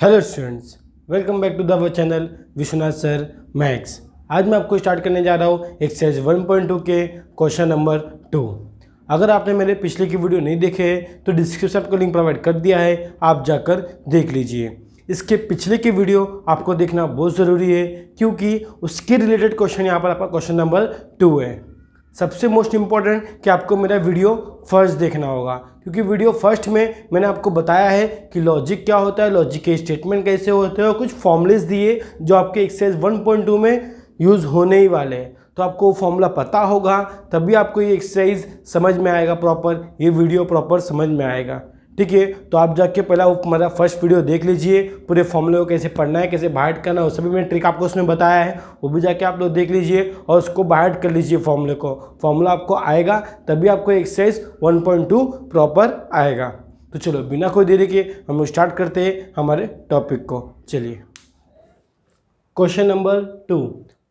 Hello students, welcome back to the our channel Vishwanath sir maths. आज मैं आपको start करने जा रहा हूँ एक्सरसाइज 1.2 के क्वेश्चन नंबर 2। अगर आपने मेरे पिछले की वीडियो नहीं देखे हैं तो डिस्क्रिप्शन को लिंक प्रोवाइड कर दिया है, आप जाकर देख लीजिए। इसके पिछले की वीडियो आपको देखना बहुत ज़रूरी है क्योंकि उसके रिलेटेड क्वेश्चन यहाँ पर आपका क्वेश्चन नंबर 2 है। सबसे मोस्ट इम्पॉर्टेंट कि आपको मेरा वीडियो फर्स्ट देखना होगा क्योंकि वीडियो फर्स्ट में मैंने आपको बताया है कि लॉजिक क्या होता है, लॉजिक के स्टेटमेंट कैसे होते हैं और कुछ फॉर्मूलेस दिए जो आपके एक्सरसाइज 1.2 में यूज़ होने ही वाले हैं। तो आपको वो फॉर्मूला पता होगा तभी आपको ये एक्सरसाइज समझ में आएगा, प्रॉपर ये वीडियो प्रॉपर समझ में आएगा। ठीक है, तो आप जाके पहला वो मेरा फर्स्ट वीडियो देख लीजिए, पूरे फॉर्मूले को कैसे पढ़ना है, कैसे बाहर करना है, वो सभी मैंने ट्रिक आपको उसमें बताया है, वो भी जाके आप लोग देख लीजिए और उसको बाहर कर लीजिए फॉर्मूले को। फॉर्मूला आपको आएगा तभी आपको एक्सरसाइज 1.2 प्रॉपर आएगा। तो चलो बिना कोई देरी के हम लोग स्टार्ट करते हैं हमारे टॉपिक को। चलिए क्वेश्चन नंबर 2,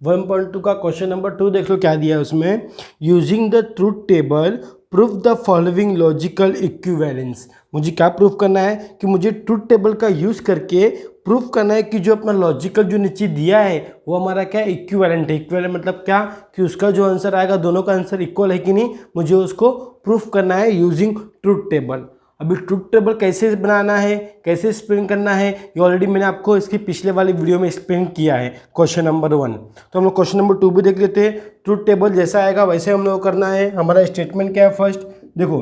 1.2 का क्वेश्चन नंबर 2 देख लो क्या दिया है उसमें। Using the truth table proof the following logical equivalence. मुझे क्या प्रूफ करना है कि मुझे ट्रूथ टेबल का यूज़ करके प्रूफ करना है कि जो अपना लॉजिकल जो नीचे दिया है वो हमारा क्या इक्विवेलेंट है। इक्विवेलेंट मतलब क्या कि उसका जो आंसर आएगा दोनों का आंसर इक्वल है कि नहीं, मुझे उसको प्रूफ करना है यूजिंग ट्रूथ टेबल। अभी ट्रूथ टेबल कैसे बनाना है, कैसे एक्सप्लेन करना है, ये ऑलरेडी मैंने आपको इसकी पिछले वाली वीडियो में एक्सप्लेन किया है क्वेश्चन नंबर 1। तो हम लोग क्वेश्चन नंबर 2 भी देख लेते हैं। ट्रूथ टेबल जैसा आएगा वैसे हम लोग करना है। हमारा स्टेटमेंट क्या है, फर्स्ट देखो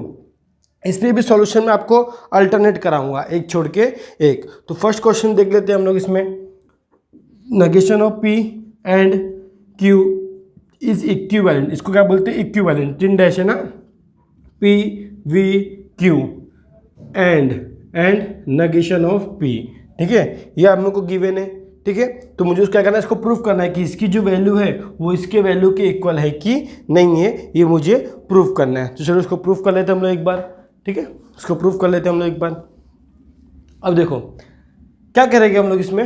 इसमें भी सॉल्यूशन में आपको अल्टरनेट कराऊंगा एक छोड़ के एक। तो फर्स्ट क्वेश्चन देख लेते हैं हम लोग इसमें। Negation of P and Q is equivalent, इसको क्या बोलते हैं इक्विवेलेंट, तीन डैश है ना, P V Q and negation of P. ठीक है, ये हम लोग को गिवन है। ठीक है, तो मुझे उसको क्या करना है, इसको प्रूफ करना है कि इसकी जो वैल्यू है वो इसके वैल्यू के इक्वल है कि नहीं है, ये मुझे प्रूफ करना है। तो चलो इसको प्रूफ कर लेते हैं हम लोग एक बार। ठीक है, इसको प्रूफ कर लेते हैं हम लोग एक बार। अब देखो क्या करेंगे हम लोग इसमें।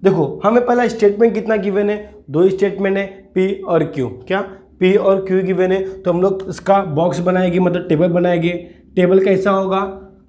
देखो हमें पहला स्टेटमेंट कितना गिवन है, दो स्टेटमेंट है पी और क्यू। क्या पी और क्यू गिवन है, तो हम लोग इसका बॉक्स बनाएंगे, मतलब टेबल बनाएंगे। टेबल कैसा होगा,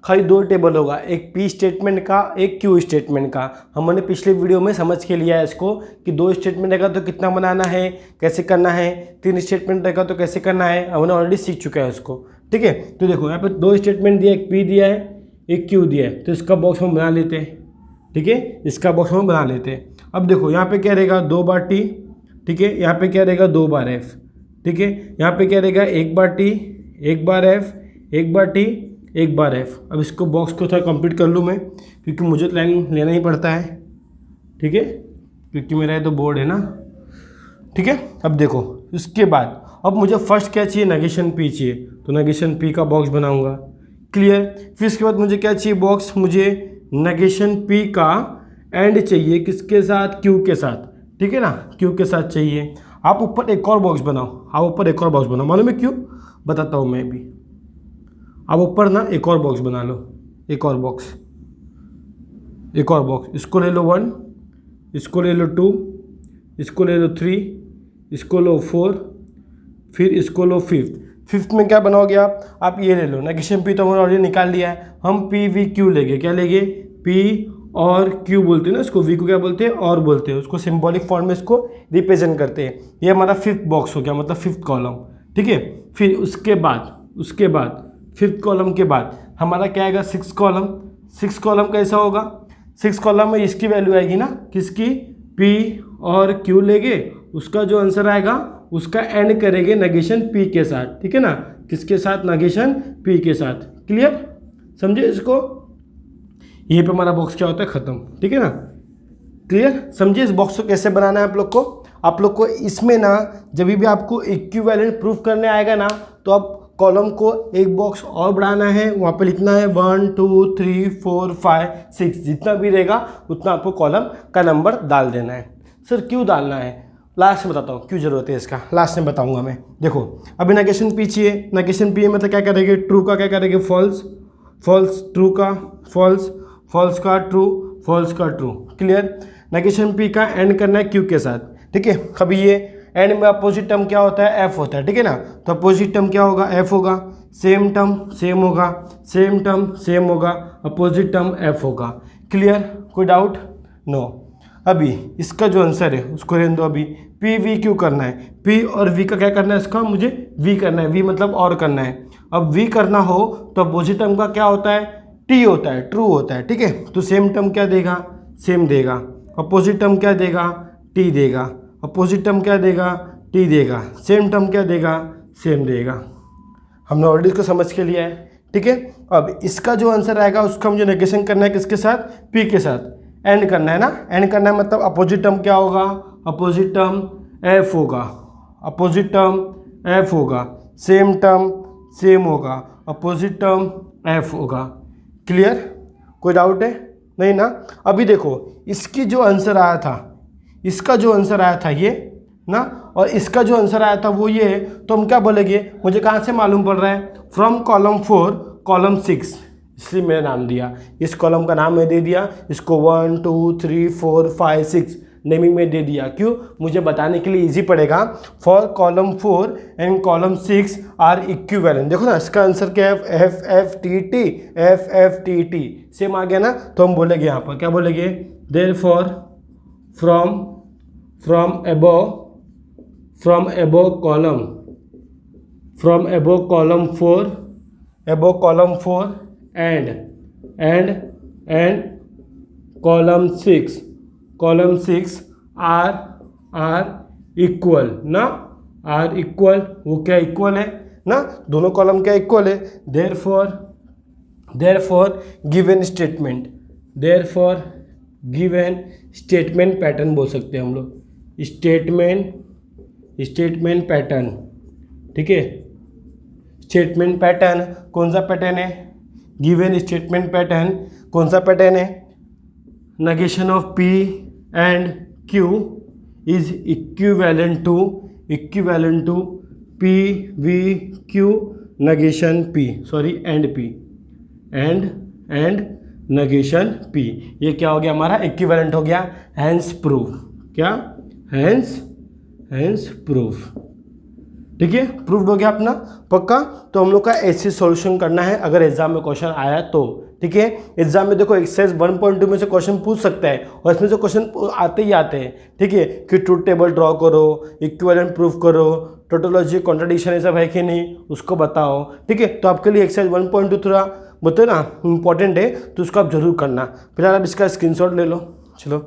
खाली दो टेबल होगा, एक पी स्टेटमेंट का, एक क्यू स्टेटमेंट का। हमने पिछले वीडियो में समझ के लिया है इसको कि दो स्टेटमेंट रहेगा तो कितना बनाना है, कैसे करना है, तीन स्टेटमेंट रहेगा तो कैसे करना है, हमने ऑलरेडी सीख चुका है उसको। ठीक है, तो देखो यहाँ पे दो स्टेटमेंट दिया, एक पी दिया है एक क्यू दिया है, तो इसका बॉक्स हम बना लेते हैं। ठीक है, इसका बॉक्स हम बना लेते हैं। अब देखो यहाँ पे क्या रहेगा, 2 बार टी। ठीक है, यहाँ पे क्या रहेगा, 2 बार एफ। ठीक है, यहाँ पे क्या रहेगा, 1 बार टी, 1 बार एफ, 1 बार टी, 1 बार एफ। अब इसको बॉक्स को थोड़ा कंप्लीट कर लूँ मैं क्योंकि मुझे तो लाइन लेना ही पड़ता है। ठीक है, क्योंकि मेरा ये तो बोर्ड है ना। ठीक है, अब देखो इसके बाद अब मुझे फर्स्ट क्या चाहिए, नेगेशन पी चाहिए, तो नेगेशन पी का बॉक्स बनाऊंगा। क्लियर। फिर इसके बाद मुझे क्या चाहिए बॉक्स, मुझे नेगेशन पी का एंड चाहिए, किसके साथ, क्यू के साथ। ठीक है ना, क्यू के साथ चाहिए। आप ऊपर एक और बॉक्स बनाओ, आप ऊपर एक और बॉक्स बनाओ, मालूम है क्यों, बताता हूँ मैं भी। आप ऊपर ना एक और बॉक्स बना लो, एक और बॉक्स, एक और बॉक्स। इसको ले लो 1, इसको ले लो 2, इसको ले लो 3, इसको लो 4, फिर इसको लो 5th में क्या बनाओगे आप ये ले लो। नेगेशन पी तो हमने ऑलरेडी निकाल लिया है, हम पी वी क्यू लेंगे। क्या लेंगे, पी और क्यू बोलते हैं ना इसको, वी को क्या बोलते हैं और बोलते हैं, उसको सिंबॉलिक फॉर्म में इसको रिप्रेजेंट करते हैं। ये हमारा 5th बॉक्स हो गया, मतलब 5th कॉलम। ठीक है, फिर उसके बाद 5th कॉलम के बाद हमारा क्या आएगा, 6th कॉलम। 6th कॉलम कैसा होगा, 6th कॉलम में इसकी वैल्यू आएगी ना, किसकी, पी और क्यू लेंगे, उसका जो आंसर आएगा उसका एंड करेंगे नेगेशन पी के साथ। ठीक है ना, किसके साथ, नेगेशन पी के साथ। क्लियर, समझे इसको। ये पे हमारा बॉक्स क्या होता है, खत्म। ठीक है ना, क्लियर, समझिए इस बॉक्स को कैसे बनाना है आप लोग को इसमें ना जब भी आपको इक्विवेलेंट प्रूफ करने आएगा ना, तो आप कॉलम को एक बॉक्स और बढ़ाना है, वहाँ पे लिखना है 1 2 3 4 5 6, जितना भी रहेगा उतना आपको कॉलम का नंबर डाल देना है। सर क्यों डालना है, लास्ट में बताता हूँ क्यों ज़रूरत है इसका, लास्ट में बताऊँगा मैं। देखो अभी नेगेशन पी चाहिए, नेगेशन पी मतलब क्या करेंगे, ट्रू का क्या करेंगे, फॉल्स, फॉल्स ट्रू का फॉल्स, फॉल्स का ट्रू, फॉल्स का ट्रू। क्लियर। नेगेशन पी का एंड करना है क्यू के साथ। ठीक है, अभी ये एंड में अपोजिट टर्म क्या होता है, एफ होता है। ठीक है ना, तो अपोजिट टर्म क्या होगा, एफ होगा। सेम टर्म सेम होगा, सेम टर्म सेम होगा, अपोजिट टर्म एफ होगा। क्लियर, कोई डाउट? नो। अभी इसका जो आंसर है उसको रहने दो। अभी पी वी क्यू करना है, पी और वी का क्या करना है, इसका मुझे वी करना है, वी मतलब और करना है। अब वी करना हो तो अपोजिट टर्म का क्या होता है, टी होता है, ट्रू होता है, ठीक है। तो सेम टर्म क्या देगा, सेम देगा। अपोजिट टर्म क्या देगा, टी देगा। अपोजिट टर्म क्या देगा, टी देगा। सेम टर्म क्या देगा, सेम देगा। हमने ऑलरेडी इसको समझ के लिया है, ठीक है। अब इसका जो आंसर आएगा उसका मुझे नेगेशन करना है, किसके साथ, पी के साथ। एंड करना है ना, एंड करना है मतलब अपोजिट टर्म क्या होगा, अपोजिट टर्म एफ होगा, अपोजिट टर्म एफ होगा। सेम टर्म सेम होगा, अपोजिट टर्म एफ होगा। क्लियर, कोई डाउट है? नहीं ना। अभी देखो इसकी जो आंसर आया था, इसका जो आंसर आया था ये ना, और इसका जो आंसर आया था वो ये है, तो हम क्या बोलेंगे, मुझे कहाँ से मालूम पड़ रहा है, फ्रॉम कॉलम 4 कॉलम 6, इसलिए मैंने नाम दिया, इस कॉलम का नाम मैं दे दिया, इसको 1 2 3 4 5 6 नेमिंग में दे दिया। क्यों, मुझे बताने के लिए इजी पड़ेगा। For column 4 and column 6 are equivalent. देखो ना इसका आंसर क्या है, F F T T, F F T T same आ गया ना। तो हम बोलेंगे यहाँ पर क्या बोलेंगे, therefore from above column 4 and column 6 are equal ना, आर इक्वल, वो क्या इक्वल है ना, दोनों कॉलम क्या इक्वल है। देयरफॉर गिवन स्टेटमेंट पैटर्न बोल सकते हैं हम लोग, स्टेटमेंट पैटर्न, ठीक है। स्टेटमेंट पैटर्न कौन सा पैटर्न है, गिवन स्टेटमेंट पैटर्न कौन सा पैटर्न है, negation of P and Q is equivalent to P V Q negation P, sorry and P and negation P। ये क्या हो गया हमारा, इक्विवेलेंट हो गया। हैंस प्रूफ, क्या, हैंस प्रूफ, ठीक है, प्रूफ हो गया अपना पक्का। तो हम लोग का ऐसे सॉल्यूशन करना है अगर एग्जाम में क्वेश्चन आया तो, ठीक है। एग्जाम में देखो एक्सरसाइज 1.2 में से क्वेश्चन पूछ सकता है, और इसमें से क्वेश्चन आते ही आते हैं, ठीक है, कि ट्रूथ टेबल ड्रॉ करो, इक्विवेलेंट प्रूफ करो, टोटोलॉजी कॉन्ट्रडिक्शन ये सब है कि नहीं उसको बताओ, ठीक है। तो आपके लिए एक्सरसाइज 1.2 थोड़ा बताओ ना इंपॉर्टेंट है, तो उसको आप जरूर करना। फिलहाल आप इसका स्क्रीनशॉट ले लो। चलो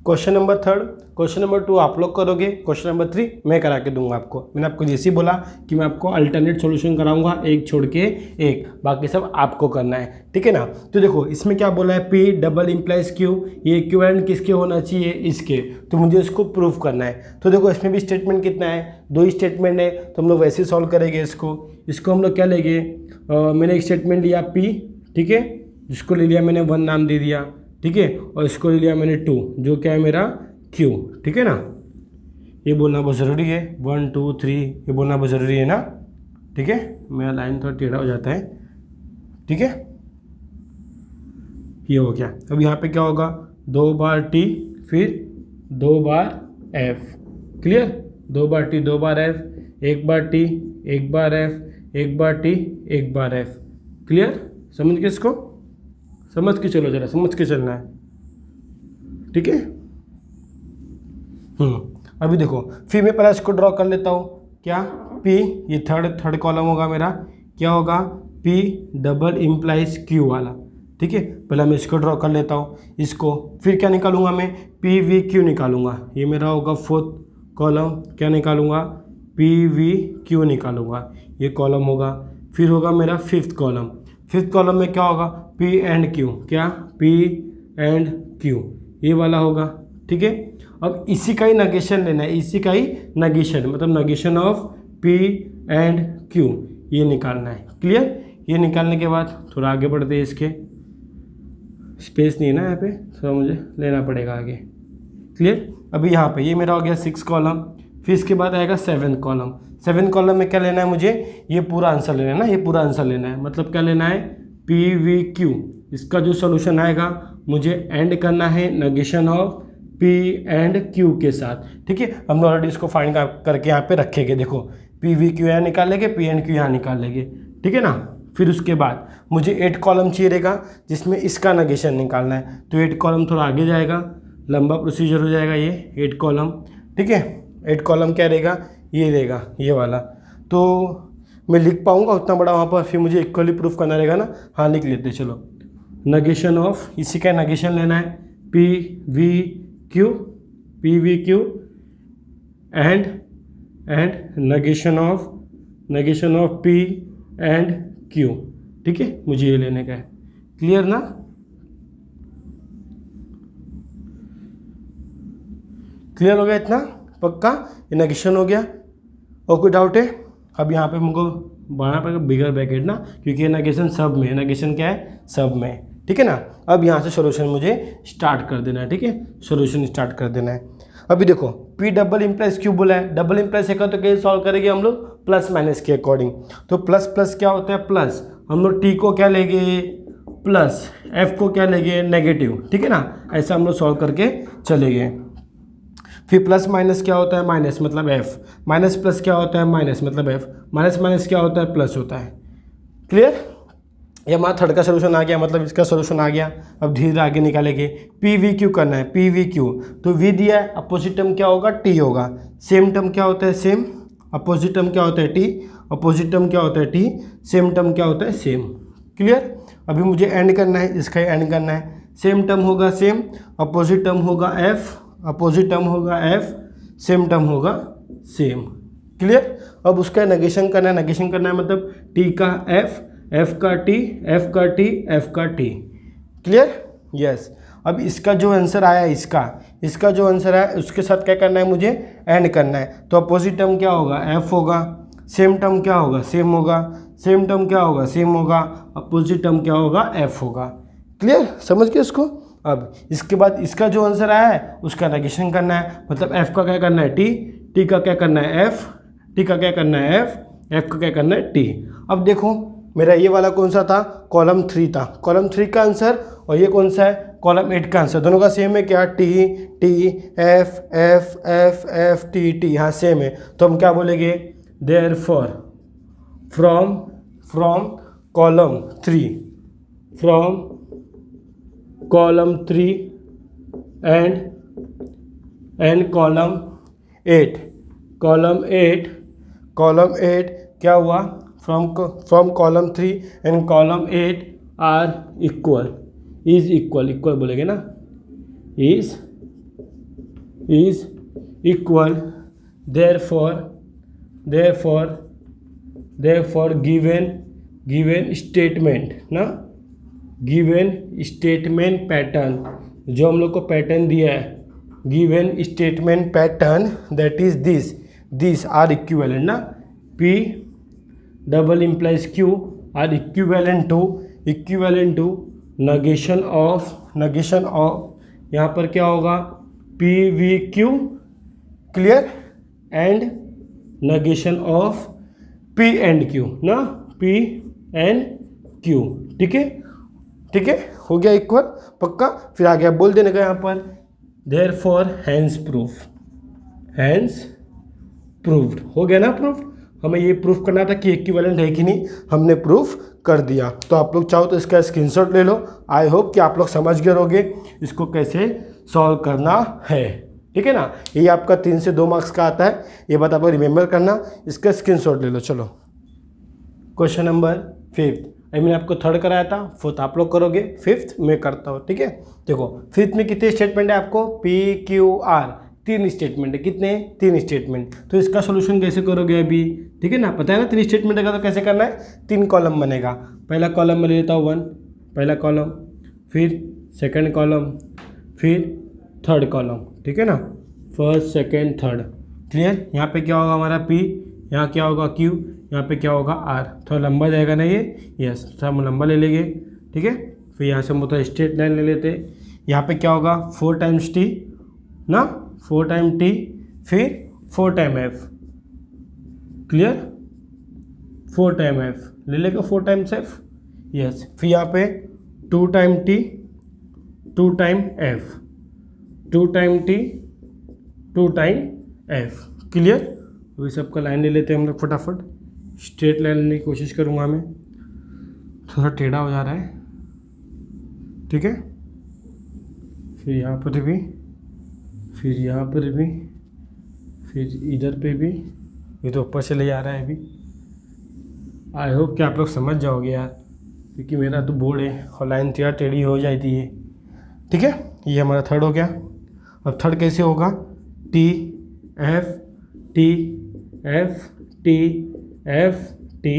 क्वेश्चन नंबर 3, क्वेश्चन नंबर 2 आप लोग करोगे, क्वेश्चन नंबर 3 मैं करा के दूंगा आपको। मैंने आपको जैसे ही बोला कि मैं आपको अल्टरनेट सॉल्यूशन कराऊंगा, एक छोड़ के एक, बाकी सब आपको करना है, ठीक है ना। तो देखो इसमें क्या बोला है, P डबल इम्प्लाइज Q, ये इक्विवेलेंट किसके होना चाहिए, इसके, तो मुझे इसको प्रूफ करना है। तो देखो इसमें भी स्टेटमेंट कितना है, 2 ही स्टेटमेंट है, तो हम लोग वैसे सॉल्व करेंगे इसको हम लोग क्या लेंगे, मैंने एक स्टेटमेंट लिया P, ठीक है, जिसको ले लिया मैंने 1 नाम दे दिया, ठीक है, और इसको ले लिया मैंने 2 जो क्या है मेरा Q, ठीक है ना। ये बोलना बहुत ज़रूरी है, 1 2 3 ये बोलना बहुत ज़रूरी है ना, ठीक है। मेरा लाइन थोड़ा टेढ़ा हो जाता है, ठीक है। ये हो गया। अब यहाँ पे क्या होगा, 2 बार T फिर 2 बार F, क्लियर, 2 बार T 2 बार F, 1 बार T 1 बार F, 1 बार T 1 बार F, क्लियर। समझ के इसको, समझ के चलो, जरा समझ के चलना है, ठीक है। अभी देखो फिर मैं पहले इसको ड्रॉ कर लेता हूँ, क्या, P, ये थर्ड कॉलम होगा मेरा, क्या होगा, P डबल इम्प्लाइज Q वाला, ठीक है। पहले मैं इसको ड्रॉ कर लेता हूँ, इसको फिर क्या निकालूंगा मैं, P V Q निकालूंगा, ये मेरा होगा 4th कॉलम, क्या निकालूंगा, P V Q निकालूंगा, ये कॉलम होगा। फिर होगा मेरा 5th कॉलम, 5th कॉलम में क्या होगा, P एंड Q, क्या, P एंड Q ये वाला होगा, ठीक है। अब इसी का ही नेगेशन लेना है, इसी का ही नेगेशन मतलब negation of P and Q ये निकालना है, क्लियर। ये निकालने के बाद थोड़ा आगे बढ़ते हैं, इसके स्पेस नहीं है ना यहाँ पे, थोड़ा मुझे लेना पड़ेगा आगे, क्लियर। अभी यहाँ पे ये मेरा हो गया 6 कॉलम, फिर इसके बाद आएगा 7 कॉलम। 7 कॉलम में क्या लेना है मुझे, ये पूरा आंसर लेना है ना, ये पूरा आंसर लेना है, मतलब क्या लेना है, P V Q, इसका जो सोल्यूशन आएगा मुझे एंड करना है negation of P and Q के साथ, ठीक है। हमने ऑलरेडी इसको फाइंड करके यहाँ पे रखेंगे, देखो P V Q यहाँ निकाल लेंगे, P एंड Q यहाँ निकाल लेंगे, ठीक है ना। फिर उसके बाद मुझे 8 कॉलम चाहिए रहेगा जिसमें इसका नेगेशन निकालना है, तो 8 कॉलम थोड़ा आगे जाएगा, लंबा प्रोसीजर हो जाएगा ये 8 कॉलम। ठीक है, 8 कॉलम क्या रहेगा, ये रहेगा ये वाला। तो मैं लिख पाऊँगा उतना बड़ा वहाँ पर, फिर मुझे इक्वली प्रूफ करना रहेगा ना। हाँ लिख लेते चलो। नेगेशन ऑफ, इसी का नेगेशन लेना है, P V Q and negation of P and Q. ठीक है, मुझे ये लेने का है। क्लियर ना? क्लियर हो गया इतना? पक्का? ये नेगेशन हो गया। और कोई डाउट है? अब यहाँ पे हमको बढ़ाना पड़ेगा बिगर ब्रैकेट ना, क्योंकि ये नेगेशन सब में, नेगेशन क्या है, सब में। ठीक है ना? अब यहाँ से सॉल्यूशन मुझे स्टार्ट कर देना है। ठीक है, सॉल्यूशन स्टार्ट कर देना है। अभी देखो P डबल इम्प्लाइज क्यू बोला है, डबल इम्प्लाइज है तो कैसे सॉल्व करेंगे हम लोग, प्लस माइनस के अकॉर्डिंग। तो प्लस प्लस क्या होता है, प्लस। हम लोग T को क्या लेंगे, प्लस, F को क्या लेंगे, नेगेटिव। ठीक है ना? ऐसा हम लोग सॉल्व करके चलेंगे। फिर प्लस माइनस क्या होता है, माइनस मतलब F, माइनस प्लस क्या होता है, माइनस मतलब F, माइनस माइनस क्या होता है, प्लस होता है। क्लियर? ये हमारा थर्ड का सोल्यूशन आ गया, मतलब इसका सोल्यूशन आ गया। अब धीरे धीरे आगे निकालेंगे। पी वी क्यू करना है, पी वी क्यू। तो वी दिया है, अपोजिट टर्म क्या होगा, टी होगा। सेम टर्म क्या होता है, सेम। अपोजिट टर्म क्या होता है, टी। अपोजिट टर्म क्या होता है, टी। सेम टर्म क्या होता है, सेम। क्लियर? अभी मुझे एंड करना है, इसका एंड करना है। सेम टर्म होगा सेम, अपोजिट टर्म होगा एफ, अपोजिट टर्म होगा एफ, सेम टर्म होगा सेम। क्लियर? अब उसका नेगेशन करना है, नेगेशन करना है मतलब टी का एफ, एफ का टी, एफ का टी, एफ का टी। क्लियर? यस। अब इसका जो आंसर आया, इसका जो आंसर आया उसके साथ क्या करना है, मुझे एंड करना है। तो अपोजिट टर्म क्या होगा, एफ होगा। सेम टर्म क्या होगा, सेम होगा। सेम टर्म क्या होगा, सेम होगा। अपोजिट टर्म क्या होगा, एफ होगा। क्लियर? समझ गए इसको? अब इसके बाद इसका जो आंसर आया है उसका नेगेशन करना है, मतलब एफ का क्या करना है, टी, टी का क्या करना है, एफ, टी का क्या करना है, एफ, एफ का क्या करना है, टी। अब देखो मेरा ये वाला कौन सा था, कॉलम 3 था, कॉलम 3 का आंसर, और ये कौन सा है, कॉलम 8 का आंसर। दोनों का सेम है क्या, T T, F F F F T T, हाँ सेम है। तो हम क्या बोलेंगे, therefore from column 3, from column 3 and column 8 क्या हुआ, from column 3 and column 8 are equal, is equal बोलेंगे ना, is equal. Therefore given statement ना, गिवन स्टेटमेंट पैटर्न, जो हम लोग को पैटर्न दिया है, given statement pattern that is this are equivalent ना, P double implies Q are equivalent to negation of यहाँ पर क्या होगा, P V Q। Clear? And negation of P and Q ना, P एंड Q। ठीक है, हो गया इक्वल, पक्का। फिर आ गया बोल देने का यहाँ पर, देयरफॉर हैंस प्रूव्ड, हो गया ना प्रूफ। हमें ये प्रूफ करना था कि इक्विवेलेंट है कि नहीं, हमने प्रूफ कर दिया। तो आप लोग चाहो तो इसका स्क्रीनशॉट ले लो। आई होप कि आप लोग समझ गए होंगे इसको कैसे सॉल्व करना है। ठीक है ना? ये आपका 3 से 2 मार्क्स का आता है, ये बात आप लोग रिमेंबर करना। इसका स्क्रीनशॉट ले लो। चलो क्वेश्चन नंबर 5, मैंने आपको 3rd कराया था, 4th आप लोग करोगे, 5th मैं करता हूँ। ठीक है, देखो 5th में कितने स्टेटमेंट है आपको, PQR 3 स्टेटमेंट है। कितने? 3 स्टेटमेंट। तो इसका सोल्यूशन कैसे करोगे अभी, ठीक है ना, पता है ना, 3 स्टेटमेंट है तो कैसे करना है, 3 कॉलम बनेगा। पहला कॉलम में ले लेता हूँ 1, पहला कॉलम, फिर सेकंड कॉलम, फिर थर्ड कॉलम। ठीक है ना, फर्स्ट सेकंड थर्ड। क्लियर? यहाँ पे क्या होगा हमारा P, यहाँ क्या होगा Q, यहाँ पे क्या होगा R। थोड़ा लंबा जाएगा ना ये, यस थोड़ा हम लंबा ले लेंगे। ठीक है, फिर यहाँ से हम थोड़ा स्ट्रेट लाइन ले लेते। यहाँ पे क्या होगा 4 टाइम्स T ना, 4 टाइम T, फिर 4 time F। Clear? 4 time F ले लेगा, 4 टाइम्स F, यस। फिर यहाँ पे 2 time T, 2 time F, 2 time T, 2 time F। Clear? तो ये सबका लाइन ले लेते हैं हम लोग फटाफट, स्ट्रेट लाइन लेने की कोशिश करूँगा मैं। थोड़ा टेढ़ा हो जा रहा है, ठीक है। फिर यहाँ पर भी, फिर यहाँ पर भी, फिर इधर पे भी। ये तो ऊपर से ले जा रहा है अभी। आई होप कि आप लोग समझ जाओगे यार, क्योंकि मेरा तो बोर्ड है और लाइन तो यार टेढ़ी हो जाती है, ठीक है। ये हमारा थर्ड हो गया। अब थर्ड कैसे होगा? T F T F T F T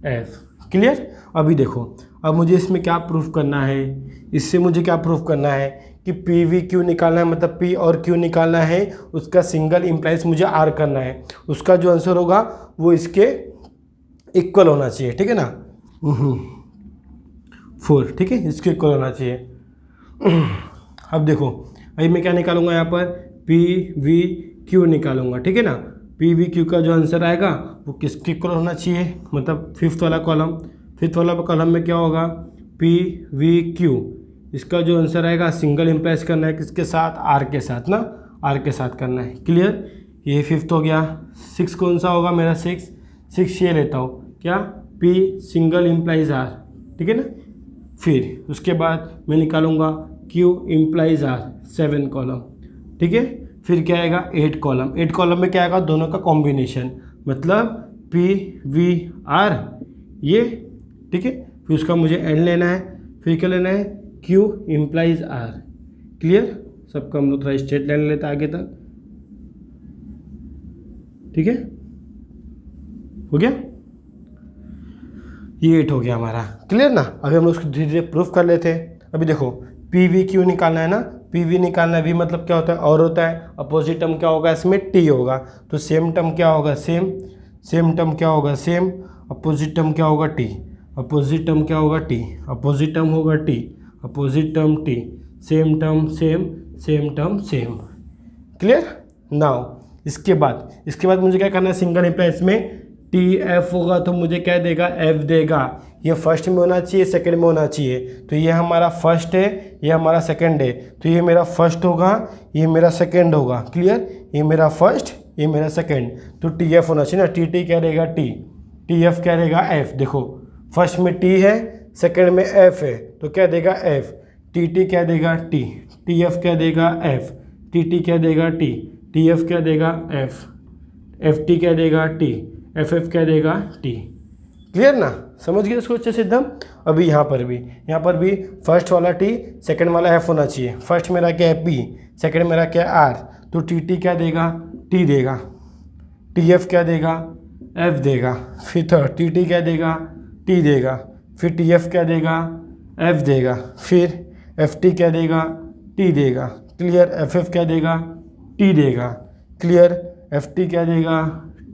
F. Clear? अभी देखो, अब मुझे इसमें क्या प्रूफ करना है, इससे मुझे क्या प्रूफ करना है कि पी वी क्यू निकालना है, मतलब पी और क्यू निकालना है, उसका सिंगल इम्प्लाइज मुझे आर करना है। उसका जो आंसर होगा वो इसके इक्वल होना चाहिए, ठीक है ना। 4, ठीक है, इसके इक्वल होना चाहिए। अब देखो, अभी मैं क्या निकालूंगा यहाँ पर? पी वी क्यू निकालूंगा, ठीक है ना। पी वी क्यू का जो आंसर आएगा वो किसके इक्वल होना चाहिए, मतलब फिफ्थ वाला कॉलम। फिफ्थ वाला कॉलम में क्या होगा? पी वी क्यू, इसका जो आंसर आएगा सिंगल इम्प्लाइज करना है किसके साथ? आर के साथ ना, आर के साथ करना है। क्लियर? ये फिफ्थ हो गया। 6 कौन सा होगा मेरा? 6 ये लेता हूँ क्या? पी सिंगल इम्प्लाइज आर, ठीक है ना। फिर उसके बाद मैं निकालूंगा क्यू इम्प्लाइज आर, 7 कॉलम, ठीक है। फिर क्या आएगा? 8 कॉलम। 8 कॉलम में क्या आएगा? दोनों का कॉम्बिनेशन, मतलब पी वी आर ये, ठीक है। फिर उसका मुझे एन लेना है। फिर क्या लेना है? Q implies R. क्लियर? सबका हम लोग थोड़ा स्ट्रेट लाइन लेते आगे तक, ठीक है। हो गया? ये 8 हो गया हमारा। क्लियर ना? अभी हम लोग उसको धीरे धीरे प्रूफ कर लेते हैं। अभी देखो, पी वी क्यू निकालना है ना, पी वी निकालना है। वी मतलब क्या होता है? और होता है। अपोजिट टर्म क्या होगा? इसमें टी होगा। तो सेम टर्म क्या होगा? सेम टर्म क्या होगा? सेम। अपोजिट टर्म क्या होगा? टी। अपोजिट टर्म क्या होगा? टी। अपोजिट टर्म होगा T. Opposite term T. Same term same, same term same. Clear? Now इसके बाद मुझे क्या करना है? सिंगल इम्प्लाइज में टी एफ होगा तो मुझे क्या देगा? एफ देगा। ये फर्स्ट में होना चाहिए, सेकंड में होना चाहिए। तो ये हमारा फर्स्ट है, ये हमारा सेकंड है। तो ये मेरा फर्स्ट होगा, ये मेरा सेकंड होगा। क्लियर? ये मेरा फर्स्ट, ये मेरा सेकंड। तो टी एफ होना चाहिए ना। टी टी क्या रहेगा? टी। टी एफ क्या रहेगा? एफ। देखो, फर्स्ट में टी है, सेकंड में एफ है, तो क्या देगा? एफ। टी टी क्या देगा? टी। टी एफ क्या देगा? एफ। टी टी क्या देगा? टी। टी एफ क्या देगा? एफ। एफ टी क्या देगा? टी। एफ एफ क्या देगा? टी। क्लियर ना? समझ गए इसको अच्छे से एकदम। अभी यहाँ पर भी फर्स्ट वाला टी, सेकंड वाला एफ होना चाहिए। फर्स्ट मेरा क्या है? पी। सेकंड मेरा क्या है? आर। तो टी टी क्या देगा? टी देगा। टी एफ क्या देगा? एफ देगा। फिर थर्ड टी टी क्या देगा? टी देगा। फिर टी एफ क्या देगा? एफ देगा। फिर एफ टी क्या देगा? टी देगा। क्लियर? एफ एफ क्या देगा? टी देगा। क्लियर? एफ टी क्या देगा?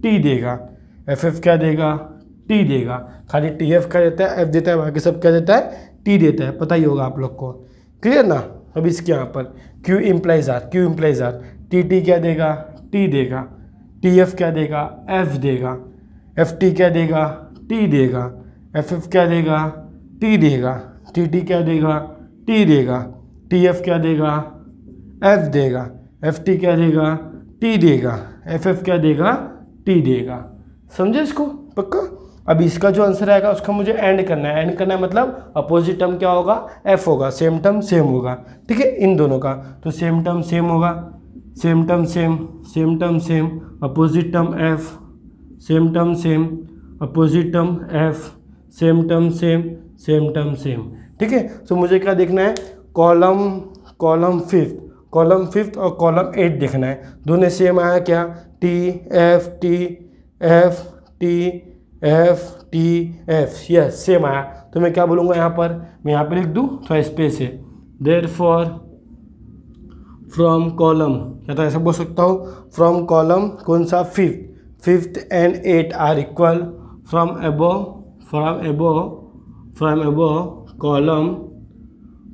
टी देगा। एफ एफ क्या देगा? टी देगा। खाली टी एफ क्या देता है? एफ देता है। बाकी सब क्या देता है? टी देता है। पता ही होगा आप लोग को। क्लियर ना? अब इसके यहाँ पर Q implies R, Q implies R. T T क्या देगा? टी देगा। टी एफ क्या देगा? एफ देगा। एफ टी क्या देगा? टी देगा। एफ एफ क्या देगा? टी देगा। टी टी क्या देगा? टी देगा। टी एफ क्या देगा? एफ देगा। एफ टी क्या देगा? टी देगा। एफ एफ क्या देगा? टी देगा। समझे इसको? पक्का? अब इसका जो आंसर आएगा उसका मुझे एंड करना है। एंड करना है मतलब अपोजिट टर्म क्या होगा? एफ होगा। सेम टर्म सेम होगा, ठीक है, इन दोनों का। तो सेम टर्म सेम होगा, same term same, same term same, opposite term F, same term same, opposite term F, same term same, same term same, ठीक है। तो मुझे क्या देखना है? कॉलम फिफ्थ और कॉलम 8 देखना है। दोनों सेम आया क्या? T F T F T F T F, yes same आया। तो मैं क्या बोलूँगा यहाँ पर? मैं यहाँ पर लिख दूँ, थोड़ा स्पेस है। देयरफॉर फ्रॉम कॉलम, या तो ऐसा बोल सकता हूँ, फ्रॉम कॉलम कौन सा? Fifth and 8 are equal from above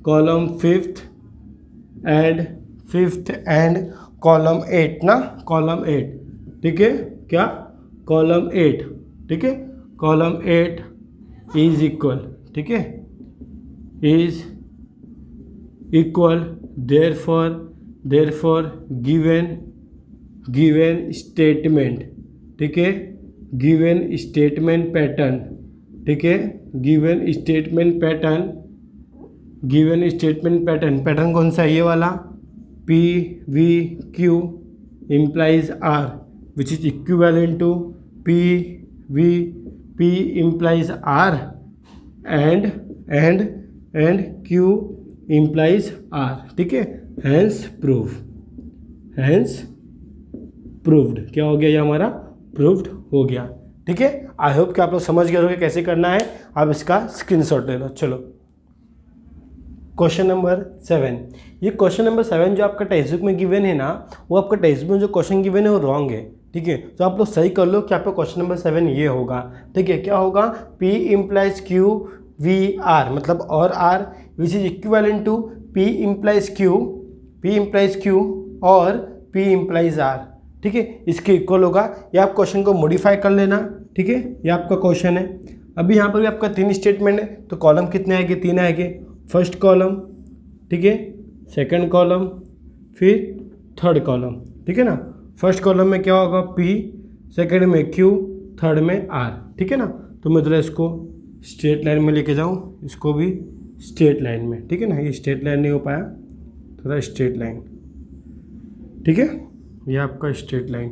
column fifth and column 8 ना, कॉलम 8, ठीक है। क्या? कॉलम 8, ठीक है। कॉलम 8 इज इक्वल, ठीक है, is equal therefore given statement, ठीक है, गिवन स्टेटमेंट पैटर्न ठीक है। Given statement pattern, given statement pattern, pattern कौन सा है, ये वाला, P V Q implies R which is equivalent to P V P implies R and Q implies R, ठीक है। hence proved, क्या हो गया, ये हमारा प्रूव्ड हो गया, ठीक है। आई होप कि आप लोग समझ गए होंगे कैसे करना है। आप इसका स्क्रीनशॉट ले लो। चलो क्वेश्चन नंबर 7, ये क्वेश्चन नंबर 7 जो आपका टेक्स्ट बुक में गिवन है ना, वो आपका टेक्स्ट बुक में जो क्वेश्चन गिवन है वो रॉन्ग है, ठीक है। तो आप लोग सही कर लो कि आपका क्वेश्चन नंबर 7 ये होगा, ठीक है। क्या होगा, P implies Q V R, मतलब और R which is equivalent to P implies Q और P implies R, ठीक है। इसके इक्वल होगा। ये आप क्वेश्चन को मॉडिफाई कर लेना, ठीक है। ये आपका क्वेश्चन है। अभी यहाँ पर भी आपका 3 स्टेटमेंट है, तो कॉलम कितने आएंगे, 3 आएंगे। फर्स्ट कॉलम, ठीक है, सेकंड कॉलम, फिर थर्ड कॉलम, ठीक है ना। फर्स्ट कॉलम में क्या होगा, P, सेकंड में Q, थर्ड में R, ठीक है ना। तो मैं थोड़ा इसको स्ट्रेट लाइन में लेके जाऊँ, इसको भी स्ट्रेट लाइन में, ठीक है ना। ये स्ट्रेट लाइन नहीं हो पाया, थोड़ा स्ट्रेट लाइन, ठीक है। ये आपका स्ट्रेट लाइन,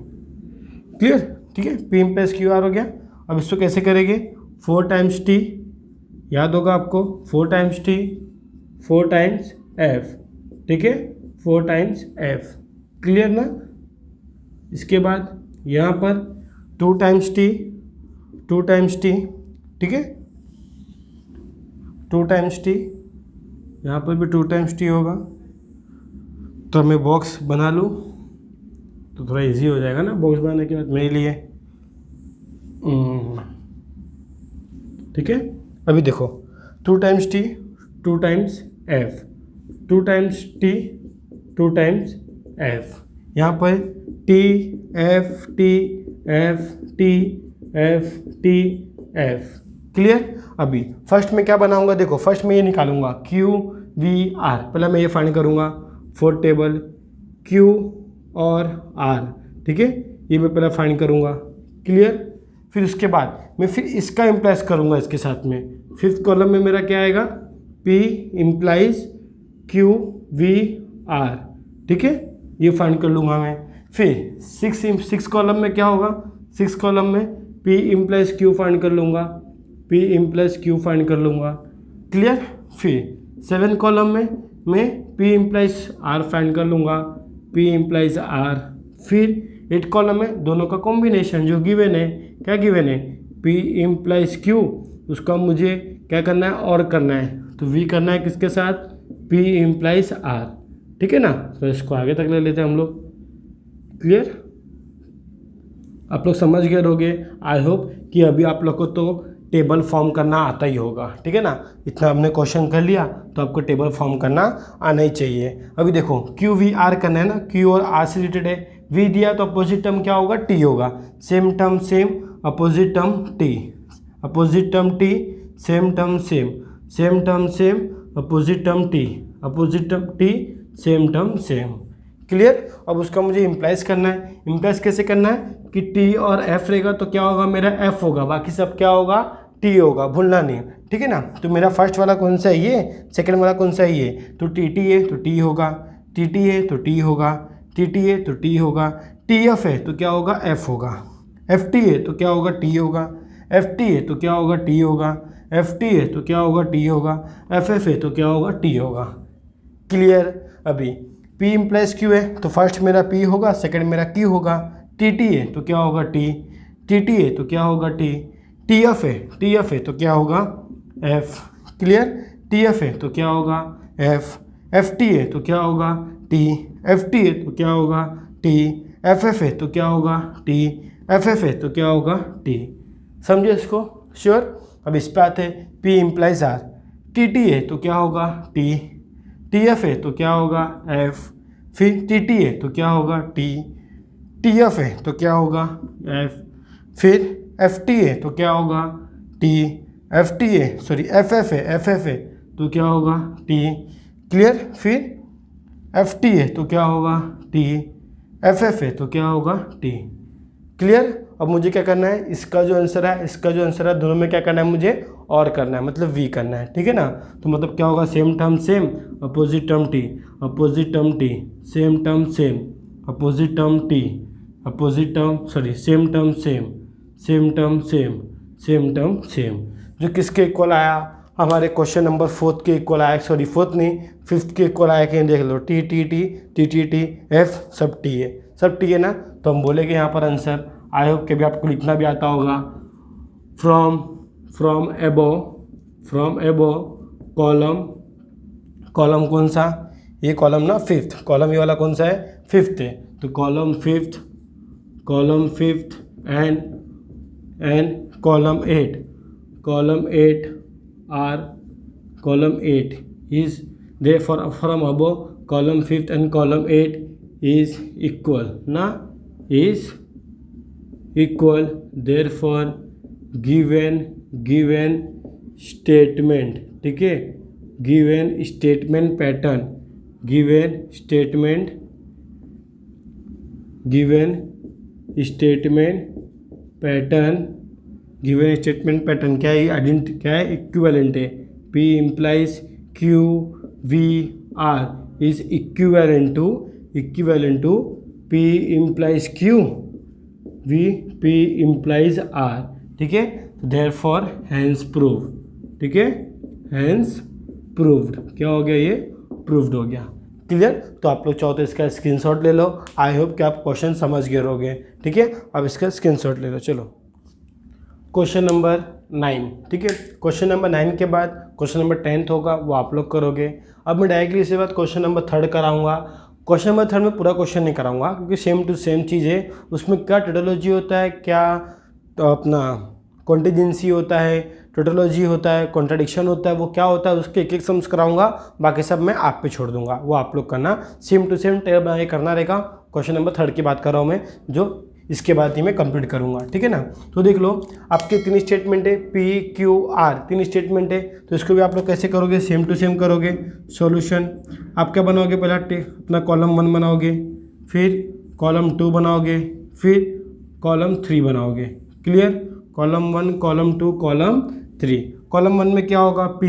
क्लियर, ठीक है। P implies Q R हो गया। अब इसको कैसे करेंगे, 4 टाइम्स T, याद होगा आपको, 4 टाइम्स T, 4 टाइम्स F, ठीक है, 4 टाइम्स F, क्लियर ना। इसके बाद यहाँ पर 2 टाइम्स T, 2 टाइम्स T, ठीक है, 2 टाइम्स T, यहाँ पर भी 2 टाइम्स T होगा। तो मैं बॉक्स बना लूँ तो थोड़ा इजी हो जाएगा ना बॉक्स बनाने के बाद मेरे लिए, ठीक है। अभी देखो 2 times T, 2 times F, 2 times T, 2 times F, यहाँ पर T F T F T F T F, clear. अभी फर्स्ट में क्या बनाऊंगा, देखो फर्स्ट में ये निकालूंगा Q V R, पहले मैं ये फाइंड करूंगा 4 टेबल Q और R, ठीक है, ये मैं पहले फाइंड करूंगा, क्लियर। फिर उसके बाद मैं फिर इसका इम्प्लाइज करूंगा इसके साथ में। 5th कॉलम में मेरा क्या आएगा, P implies Q V R, ठीक है, ये फाइंड कर लूँगा मैं। फिर 6 कॉलम में क्या होगा, 6 कॉलम में P implies Q फाइंड कर लूँगा, P implies Q फाइंड कर लूँगा, क्लियर। फिर 7 कॉलम में मैं P implies R फाइंड कर लूँगा, P implies R। फिर 8 कॉलम में दोनों का कॉम्बिनेशन जो गिवन है, क्या गिवन है, P implies Q, उसका मुझे क्या करना है, और करना है, तो V करना है किसके साथ, P implies R, ठीक है ना। तो इसको आगे तक ले लेते हैं हम लोग, क्लियर। आप लोग समझ गए होंगे आई होप कि अभी आप लोग को तो टेबल फॉर्म करना आता ही होगा, ठीक है ना। इतना हमने क्वेश्चन कर लिया तो आपको टेबल फॉर्म करना आना ही चाहिए। अभी देखो Q V R करना है ना, Q और R से रिलेटेड है। V दिया तो अपोजिट टर्म क्या होगा, T होगा, same term same, opposite term T, opposite term T, same term same, same term same, opposite term T, opposite term T, same term same, clear. अब उसका मुझे इम्प्लाइज करना है। इम्प्लाइज कैसे करना है कि T और F रहेगा तो क्या होगा, मेरा F होगा, बाकी सब क्या होगा, T होगा, भूलना नहीं, ठीक है ना। तो मेरा फर्स्ट वाला कौन सा है, ये, सेकंड वाला कौन सा है, ये, तो TT है तो T होगा, TT है तो T होगा, TT है तो T होगा, TF है तो क्या होगा, F होगा, FT है तो क्या होगा, T होगा, FT है तो क्या होगा, T होगा, FT है तो क्या होगा, T होगा, FF है तो क्या होगा, T होगा, क्लियर। अभी P implies Q है तो फर्स्ट मेरा P होगा, सेकंड मेरा Q होगा, TT है तो क्या होगा, T, TT है तो क्या होगा, T, TF है तो क्या होगा, F, क्लियर। TF है तो क्या होगा, F, FT है तो क्या होगा, T, FT है तो क्या होगा, T, FF है तो क्या होगा, T, FF है तो क्या होगा, T, समझे इसको, श्योर। अब इस पे आते हैं, P implies R, TT है तो क्या होगा, T, TF है तो क्या होगा, F, फिर TT है तो क्या होगा, T, TF है तो क्या होगा, F, फिर FT है तो क्या होगा, T, FT है सॉरी FF है तो क्या होगा, T, क्लियर। फिर FT है तो क्या होगा, T, FF है तो क्या होगा, T, क्लियर। अब मुझे क्या करना है, इसका जो आंसर है, इसका जो आंसर है, दोनों में क्या करना है मुझे, और करना है, मतलब वी करना है, ठीक है ना। तो मतलब क्या होगा, same term same, opposite term T, opposite term T, same term same, opposite term T, opposite term sorry same term same, same term same, same term same, जो किसके इक्वल आया, हमारे क्वेश्चन नंबर 4 के इक्वल आया, sorry 4 नहीं 5th के equal आया, कहीं देख लो, T T T T T T F सब टी है, सब टी है ना। तो हम बोलेंगे यहाँ पर आंसर, आई होप कि भी आपको लिखना भी आता होगा, फ्रॉम एबो कॉलम, कॉलम कौन सा, ये कॉलम ना 5th, कॉलम ये वाला कौन सा है, 5th है, तो column 5th and column 8 is therefore from above column 5th and column 8 is equal ना, is equal, therefore given statement, ठीक है, given statement pattern क्या है, आइडेंटिटी क्या है, इक्विवेलेंट है, P implies Q V R is equivalent to P implies Q P implies R, ठीक है। तो therefore hence prove, ठीक है, hence proved, क्या हो गया, ये प्रूव्ड हो गया, क्लियर। तो आप लोग चाहो तो इसका स्क्रीनशॉट ले लो, आई होप कि आप क्वेश्चन समझ गए होगे, ठीक है। अब इसका स्क्रीनशॉट ले लो। चलो क्वेश्चन नंबर 9, ठीक है। क्वेश्चन नंबर 9 के बाद क्वेश्चन नंबर 10 होगा, वो आप लोग करोगे। अब मैं डायरेक्टली इसके बाद क्वेश्चन नंबर 3 कराऊंगा। क्वेश्चन नंबर 3 में पूरा क्वेश्चन नहीं कराऊंगा, क्योंकि सेम टू सेम चीज़ है, उसमें क्या टेडोलॉजी होता है, क्या तो अपना कॉन्टिजेंसी होता है, टोटोलॉजी होता है, कॉन्ट्राडिक्शन होता है, वो क्या होता है, उसके एक सम्स कराऊंगा, बाकी सब मैं आप पे छोड़ दूंगा, वो आप लोग करना, सेम टू सेम टेबल बना के करना रहेगा। क्वेश्चन नंबर 3 की बात कर रहा हूँ मैं, जो इसके बाद ही मैं कंप्लीट करूंगा, ठीक है ना। तो देख लो, आपके 3 स्टेटमेंट है, P Q R 3 स्टेटमेंट है, तो इसको भी आप लोग कैसे करोगे, सेम टू सेम करोगे। सॉल्यूशन आप क्या बनाओगे, पहला अपना कॉलम 1 बनाओगे, फिर कॉलम 2 बनाओगे, फिर कॉलम 3 बनाओगे, clear. Column 1 column 2 column 3। Column 1 में क्या होगा, P,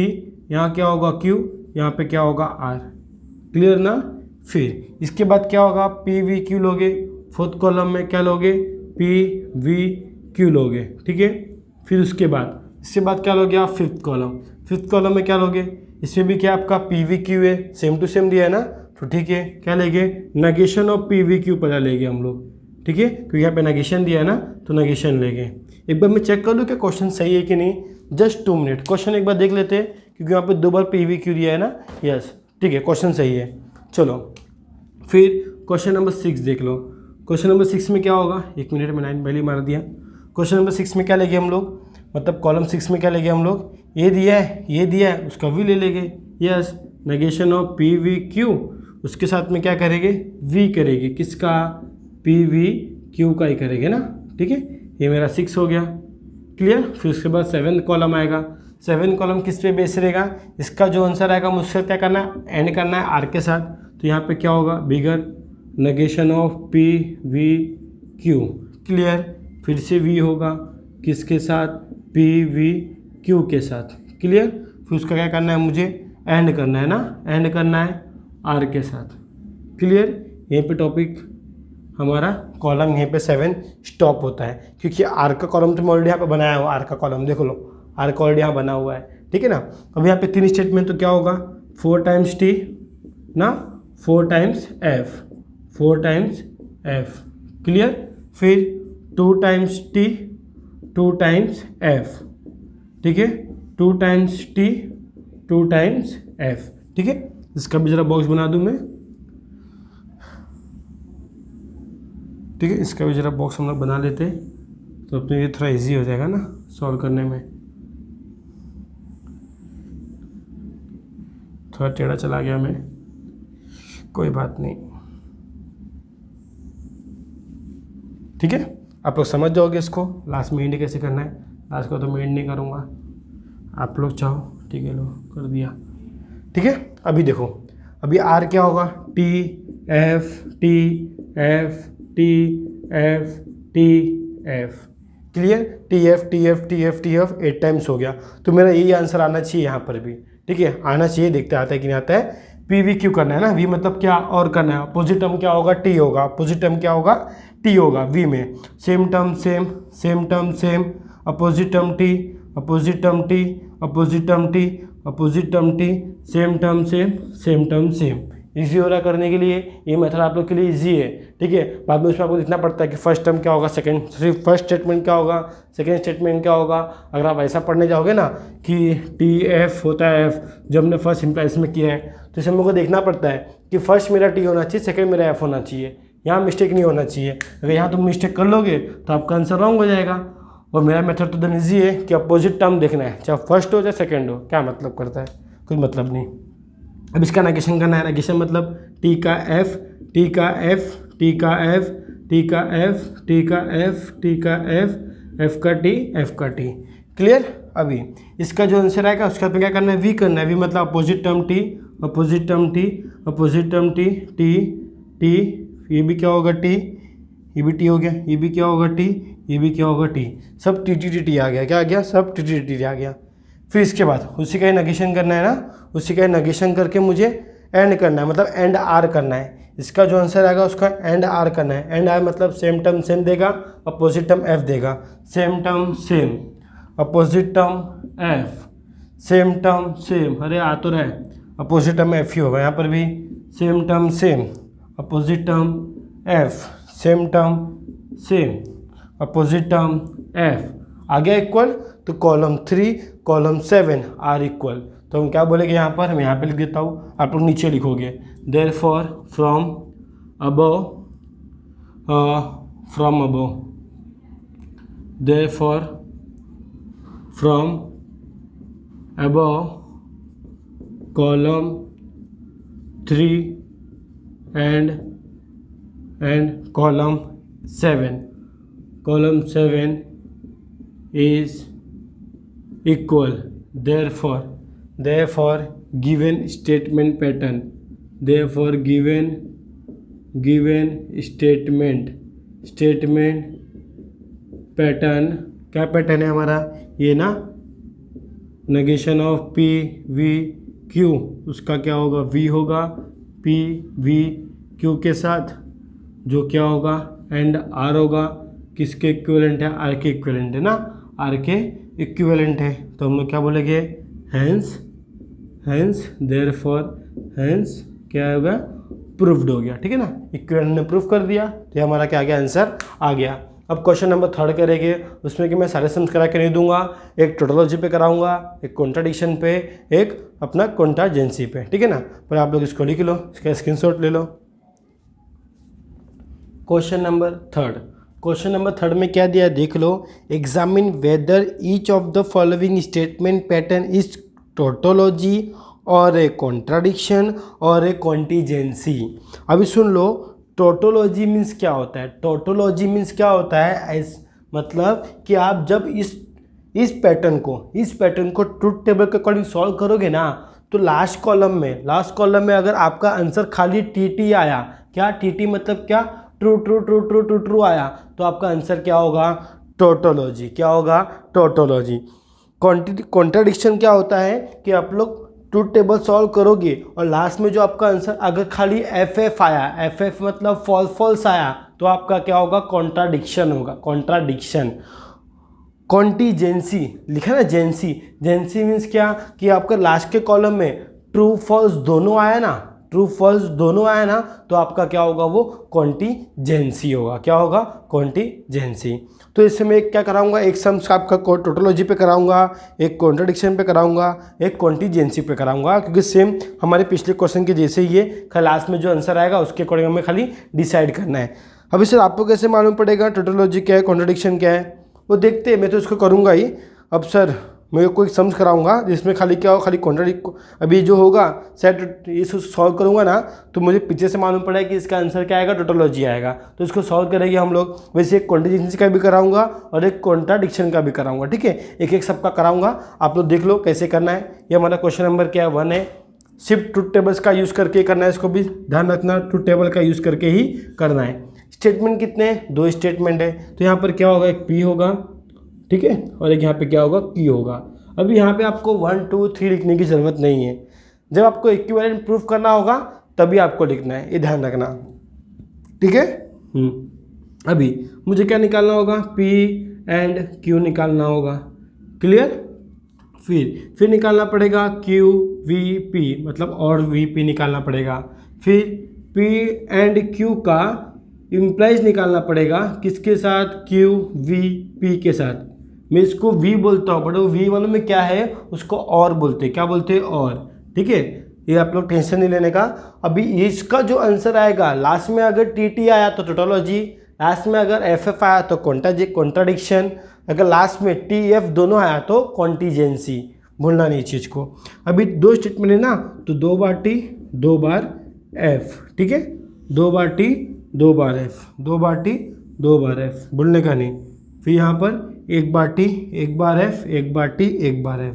यहाँ क्या होगा Q, यहाँ पे क्या होगा R, क्लियर ना। फिर इसके बाद क्या होगा, P V Q लोगे। 4th कॉलम में क्या लोगे, P V Q लोगे, ठीक है। फिर उसके बाद इसके बाद क्या लोगे आप, 5th कॉलम। 5th कॉलम में क्या लोगे, इसमें भी क्या आपका P V Q है, सेम टू सेम दिया है ना, तो ठीक है, क्या लेंगे, negation of P V Q पहले लेंगे हम लोग, ठीक है, क्योंकि यहाँ पे नेगेशन दिया है ना, तो नेगेशन लेंगे। एक बार मैं चेक कर लूँ कि क्वेश्चन सही है कि नहीं, जस्ट 2 मिनट, क्वेश्चन एक बार देख लेते हैं, क्योंकि यहाँ पे 2 बार P V Q दिया है ना, यस, ठीक है, क्वेश्चन सही है। चलो फिर क्वेश्चन नंबर 6 देख लो। क्वेश्चन नंबर 6 में क्या होगा, 1 मिनट में 9 पहले ही मार दिया। क्वेश्चन नंबर 6 में क्या लेंगे हम लोग, मतलब कॉलम 6 में क्या लेंगे हम लोग, ये दिया है, उसका भी ले लेंगे, yes, negation of P V Q, उसके साथ में क्या करेंगे, V करेंगे, किसका, P V Q का ही करेंगे ना, ठीक है। ये मेरा 6 हो गया, क्लियर। फिर उसके बाद 7th कॉलम आएगा। 7th कॉलम किस पे बेस रहेगा, इसका जो आंसर आएगा मुझसे क्या करना है, एंड करना है R के साथ। तो यहाँ पे क्या होगा, bigger negation of P V Q, clear. फिर से V होगा, किसके साथ, P V Q के साथ, क्लियर। फिर उसका क्या करना है, मुझे एंड करना है ना, एंड करना है R के साथ, क्लियर। यहीं पे टॉपिक हमारा कॉलम यहीं पे 7 स्टॉप होता है, क्योंकि R का कॉलम तो मैं ऑलरेडी यहाँ पे बनाया हुआ, R का कॉलम देख लो, R का ऑलरेडी यहाँ बना हुआ है, ठीक है ना। अब यहाँ पे 3 स्टेटमेंट, तो क्या होगा, 4 टाइम्स T ना, 4 टाइम्स F, क्लियर। फिर 2 टाइम्स T 2 टाइम्स F, ठीक है, 2 टाइम्स T 2 टाइम्स F, ठीक है। इसका भी ज़रा बॉक्स बना दूँ मैं, ठीक है, इसका भी ज़रा बॉक्स हम लोग बना लेते हैं, तो अपने ये थोड़ा इजी हो जाएगा ना सॉल्व करने में। थोड़ा टेढ़ा चला गया मैं, कोई बात नहीं, ठीक है। आप लोग समझ जाओगे इसको, लास्ट में एंड कैसे करना है, लास्ट को तो मैं एंड नहीं करूँगा, आप लोग चाहो, ठीक है, लो कर दिया, ठीक है। अभी देखो, अभी R क्या होगा, T F T F T F T F. Clear, T F T F T F T F 8 times हो गया। तो मेरा यही आंसर आना चाहिए यहाँ पर भी, ठीक है, आना चाहिए। देखते आता है कि नहीं आता है। पी वी क्यू करना है ना, वी मतलब क्या और करना है, अपोजिट टर्म क्या होगा, टी होगा, अपोजिट टर्म क्या होगा, टी होगा वी में। Same term same, same term same, opposite term T, opposite term T, opposite term T, opposite term T, same term same, same term same. Easy हो रहा करने के लिए, ये मेथड आप लोग के लिए इजी है, ठीक है। बाद में उसमें आपको देखना पड़ता है कि फर्स्ट टर्म क्या होगा, सेकंड सिर्फ फर्स्ट स्टेटमेंट क्या होगा, सेकंड स्टेटमेंट क्या होगा। अगर आप ऐसा पढ़ने जाओगे ना कि टी एफ होता है एफ, जो हमने फर्स्ट इम्प्लाइज में किया है, तो इसे हमको देखना पड़ता है कि फर्स्ट मेरा टी होना चाहिए, सेकेंड मेरा एफ होना चाहिए। यहाँ मिस्टेक नहीं होना चाहिए। अगर यहाँ तुम मिस्टेक कर लोगे तो आपका आंसर रॉन्ग हो जाएगा। और मेरा मेथड तो एकदम ईजी है कि अपोजिट टर्म देखना है, चाहे फर्स्ट हो चाहे सेकंड हो। क्या मतलब करता है, कोई मतलब नहीं। अब इसका नेगेशन करना है। नेगेशन मतलब टी का एफ, टी का एफ, टी का एफ, टी का एफ, टी का एफ, टी का एफ, एफ का टी, एफ का टी। क्लियर। अभी इसका जो आंसर आएगा उसका क्या करना है, वी करना है। वी मतलब opposite term T, opposite term T, opposite term T, T T, ये भी क्या होगा टी, ये भी टी हो गया, ये भी क्या होगा टी, ये भी क्या होगा टी। सब टी टी टी टी आ गया। क्या आ गया, सब टी टी टी आ गया। फिर इसके बाद उसी का ही नेगेशन करना है ना, उसी का ही नेगेशन करके मुझे एंड करना है, मतलब एंड आर करना है। इसका जो आंसर आएगा उसका एंड आर करना है। एंड आर मतलब सेम टर्म सेम देगा, अपोजिट टर्म एफ देगा। Same term same, opposite term F, same term same, अरे आ तो रहा है, अपोजिट टर्म एफ ही होगा यहाँ पर भी। Same term same, opposite term F, same term same, opposite term F. आ गया इक्वल, तो कॉलम 3 कॉलम 7 आर इक्वल। तो हम क्या बोलेंगे यहाँ पर, मैं यहाँ पे लिख देता हूँ, आप लोग नीचे लिखोगे। Therefore from above, from above, therefore from above column 3 and column 7, column 7 is equal. Therefore given statement pattern, therefore given statement pattern, क्या पैटर्न है हमारा ये ना, negation of P V Q, उसका क्या होगा, वी होगा, पी वी क्यू के साथ जो क्या होगा, एंड आर होगा। किसके इक्विवेलेंट है, आर के इक्विवेलेंट है ना, आर के इक्विवेलेंट है। तो हम लोग क्या बोलेंगे, हैंस देयरफॉर, हैंस क्या होगा, प्रूव्ड हो गया। ठीक है ना, इक्विवेलेंट ने प्रूव कर दिया, तो ये हमारा क्या आ गया, आंसर आ गया। अब क्वेश्चन नंबर 3 करेंगे, उसमें कि मैं सारे सम्स करा के नहीं दूंगा, एक टोटोलॉजी पे कराऊंगा, एक कॉन्ट्राडिक्शन पे, एक अपना कॉन्ट्राजेंसी पे। ठीक है ना, पर आप लोग इसको लिख लो, इसका स्क्रीनशॉट ले लो। क्वेश्चन नंबर 3, क्वेश्चन नंबर 3 में क्या दिया है देख लो। Examine whether each of the following statement pattern is tautology और ए कॉन्ट्राडिक्शन और ए कॉन्टीजेंसी। अभी सुन लो, टोटोलॉजी मीन्स क्या होता है। टोटोलॉजी मीन्स क्या होता है, मतलब कि आप जब इस पैटर्न को ट्रुथ टेबल के अकॉर्डिंग सॉल्व करोगे ना, तो लास्ट कॉलम में अगर आपका आंसर खाली टी आया, क्या टी मतलब क्या, true true true true true true आया, तो आपका आंसर क्या होगा, टोटोलॉजी। क्या होगा, टोटोलॉजी। कॉन्ट्राडिक्शन क्या होता है कि आप लोग ट्रूथ टेबल सॉल्व करोगे और लास्ट में जो आपका आंसर अगर खाली एफ आया, एफ मतलब फॉल्स आया, तो आपका क्या होगा, कॉन्ट्राडिक्शन होगा, कॉन्ट्राडिक्शन। कॉन्टीजेंसी लिखा ना, जेंसी मीन्स क्या, कि आपका लास्ट के कॉलम में ट्रू फॉल्स दोनों आया ना, तो आपका क्या होगा, वो कॉन्टीजेंसी होगा। क्या होगा, कॉन्टीजेंसी। तो इससे मैं क्या कराऊंगा, एक सम्स आपका टोटोलॉजी पे कराऊंगा, एक कॉन्ट्राडिक्शन पे कराऊंगा, एक कॉन्टीजेंसी पे कराऊंगा, क्योंकि सेम हमारे पिछले क्वेश्चन के जैसे ही है, लास्ट में जो आंसर आएगा उसके अकॉर्डिंग हमें खाली डिसाइड करना है। अभी सर आपको कैसे मालूम पड़ेगा टोटोलॉजी क्या है, कॉन्ट्राडिक्शन क्या है, वो देखते हैं। मैं तो इसको करूँगा ही। अब सर मैं कोई सम्स कराऊंगा जिसमें खाली क्या हो, खाली कॉन्ट्राडिक्ट, अभी जो होगा सेट ये सॉल्व करूंगा ना, तो मुझे पीछे से मालूम पड़ा है कि इसका आंसर क्या आएगा, टोटोलॉजी आएगा, तो इसको सॉल्व करेंगे हम लोग। वैसे एक कॉन्टीजेंसी का भी कराऊंगा और एक कॉन्ट्राडिक्शन का भी कराऊंगा। ठीक है, एक सबका कराऊंगा, आप लोग देख लो कैसे करना है। ये हमारा क्वेश्चन नंबर क्या है, 1 है। सिर्फ ट्रूथ टेबल्स का यूज़ करके करना है, इसको भी ध्यान रखना, ट्रूथ टेबल का यूज़ करके ही करना है। स्टेटमेंट कितने हैं, 2 स्टेटमेंट है, तो यहाँ पर क्या होगा, एक P होगा, ठीक है, और एक यहाँ पे क्या होगा, Q होगा। अभी यहाँ पे आपको 1 2 3 लिखने की ज़रूरत नहीं है, जब आपको इक्विवेलेंट प्रूफ करना होगा तभी आपको लिखना है, ये ध्यान रखना, ठीक है। अभी मुझे क्या निकालना होगा, P एंड Q निकालना होगा, क्लियर। फिर निकालना पड़ेगा Q V P, मतलब और V P निकालना पड़ेगा। फिर P एंड Q का इम्प्लाइज निकालना पड़ेगा, किसके साथ, Q V P के साथ। मैं इसको V बोलता हूँ, बट वो V वालों में क्या है, उसको और बोलते हैं, क्या बोलते हैं, और, ठीक है। ये आप लोग टेंशन नहीं लेने का। अभी इसका जो आंसर आएगा, लास्ट में अगर TT आया तो टोटोलॉजी, लास्ट में अगर FF आया तो कॉन्ट्राडिक्शन, अगर लास्ट में TF दोनों आया तो कॉन्टीजेंसी, भूलना नहीं चीज़ को। अभी 2 स्टेटमेंट है ना, तो 2 बार T 2 बार F, ठीक है, 2 बार T 2 बार F, 2 बार T 2 बार F, भूलने का नहीं। फिर यहाँ पर 1 बार T 1 बार F, 1 बार T 1 बार F,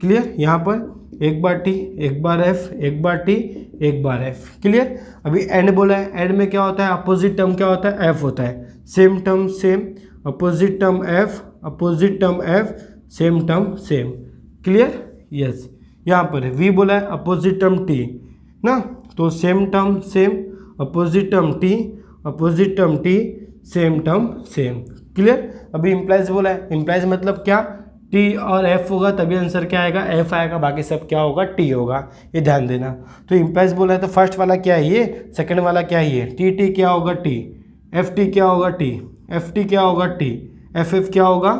क्लियर। यहाँ पर 1 बार T 1 बार F, 1 बार T 1 बार F, क्लियर। अभी एंड बोला है, एंड में क्या होता है, अपोजिट टर्म क्या होता है, F होता है, same term same, opposite term F, opposite term F, same term same, clear, yes. यहाँ पर V बोला है, अपोजिट टर्म T ना, तो same term same, opposite term T, opposite term T, same term same, clear. अभी implies बोला है, implies मतलब क्या, T और F होगा तभी आंसर क्या आएगा, F आएगा, बाकी सब क्या होगा, T होगा, ये ध्यान देना। तो इम्प्लाइज बोला है तो फर्स्ट वाला क्या है ये, सेकंड वाला क्या है ये, T क्या होगा, T, FT क्या होगा, T, FT क्या होगा, T, FF क्या होगा,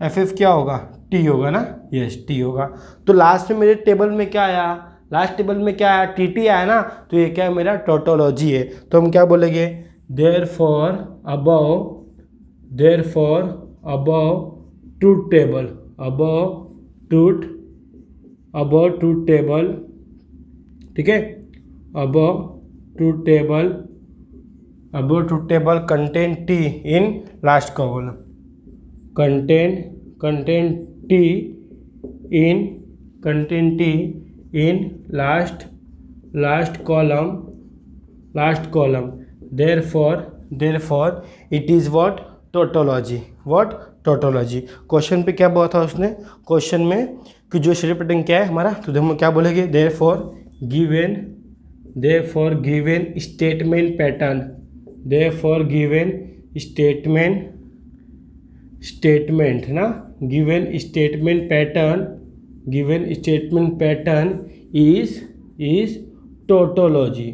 FF क्या होगा, T होगा ना, यस T होगा। तो लास्ट में मेरे टेबल में क्या आया, लास्ट टेबल में क्या आया, TT आया ना, तो ये क्या है, मेरा टोटोलॉजी है। तो हम क्या बोलेंगे, therefore above truth table, above truth table, ठीक है, above truth table contain T in last column, contain T in last column, therefore it is what, tautology, question पे क्या बोला था उसने, क्वेश्चन में कि जो स्टेटमेंट पैटर्न क्या है हमारा, तो हम क्या बोलेंगे, therefore given statement pattern, statement ना, given statement pattern is tautology,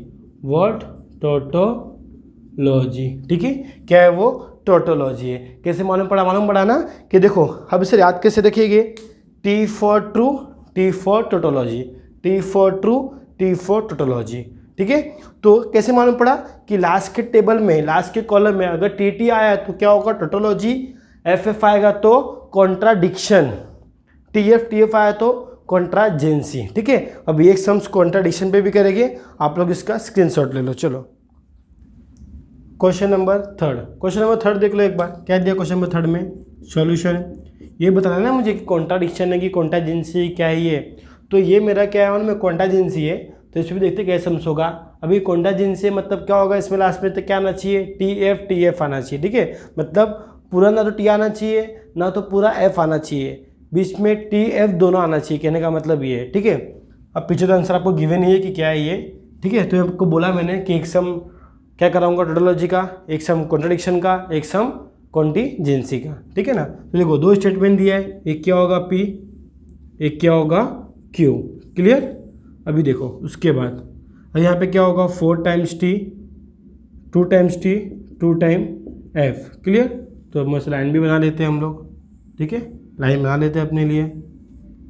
what, tautology, ठीक है, क्या है वो, टोटोलॉजी है। कैसे मालूम पड़ा ना, कि देखो अब इसे याद कैसे देखिएगे, T for true, T for tautology, T for true, T for tautology, ठीक है। तो कैसे मालूम पड़ा कि लास्ट के टेबल में, लास्ट के कॉलम में अगर TT आया तो क्या होगा, टोटोलॉजी, FF आएगा तो कॉन्ट्राडिक्शन, TF आया तो कॉन्ट्राजेंसी, ठीक है। अब ये सम्स कॉन्ट्राडिक्शन पे भी करेंगे, आप लोग इसका स्क्रीनशॉट ले लो। चलो क्वेश्चन नंबर थर्ड देख लो एक बार, क्या दिया क्वेश्चन नंबर थर्ड में, सॉल्यूशन। ये बताना ना मुझे कि कॉन्ट्राडिक्शन है कि कॉन्ट्राजेंसी क्या है ये, तो ये मेरा क्या है, उनमें कॉन्ट्राजेंसी है, तो इसमें देखते कैसे सम्स होगा। अभी कॉन्ट्राजेंसी मतलब क्या होगा, इसमें लास्ट में तो क्या आना चाहिए, TF आना चाहिए, ठीक है, मतलब पूरा ना तो T आना चाहिए ना तो पूरा F आना चाहिए, बीच में TF दोनों आना चाहिए, कहने का मतलब ये है, ठीक है। अब पीछे तो आंसर आपको गिवन ही है कि क्या है ये, ठीक है। तो आपको बोला मैंने कि एक सम क्या कराऊंगा टोटोलॉजी का, एक सम कॉन्ट्राडिक्शन का, एक सम कॉन्टीजेंसी का, ठीक है ना। तो देखो 2 स्टेटमेंट दिया है, एक क्या होगा P, एक क्या होगा Q, क्लियर। अभी देखो उसके बाद यहाँ पे क्या होगा, 4 times T, 2 times T, 2 time F, clear. तो अब मसला लाइन भी बना लेते हैं हम लोग, ठीक है, लाइन बना लेते हैं अपने लिए,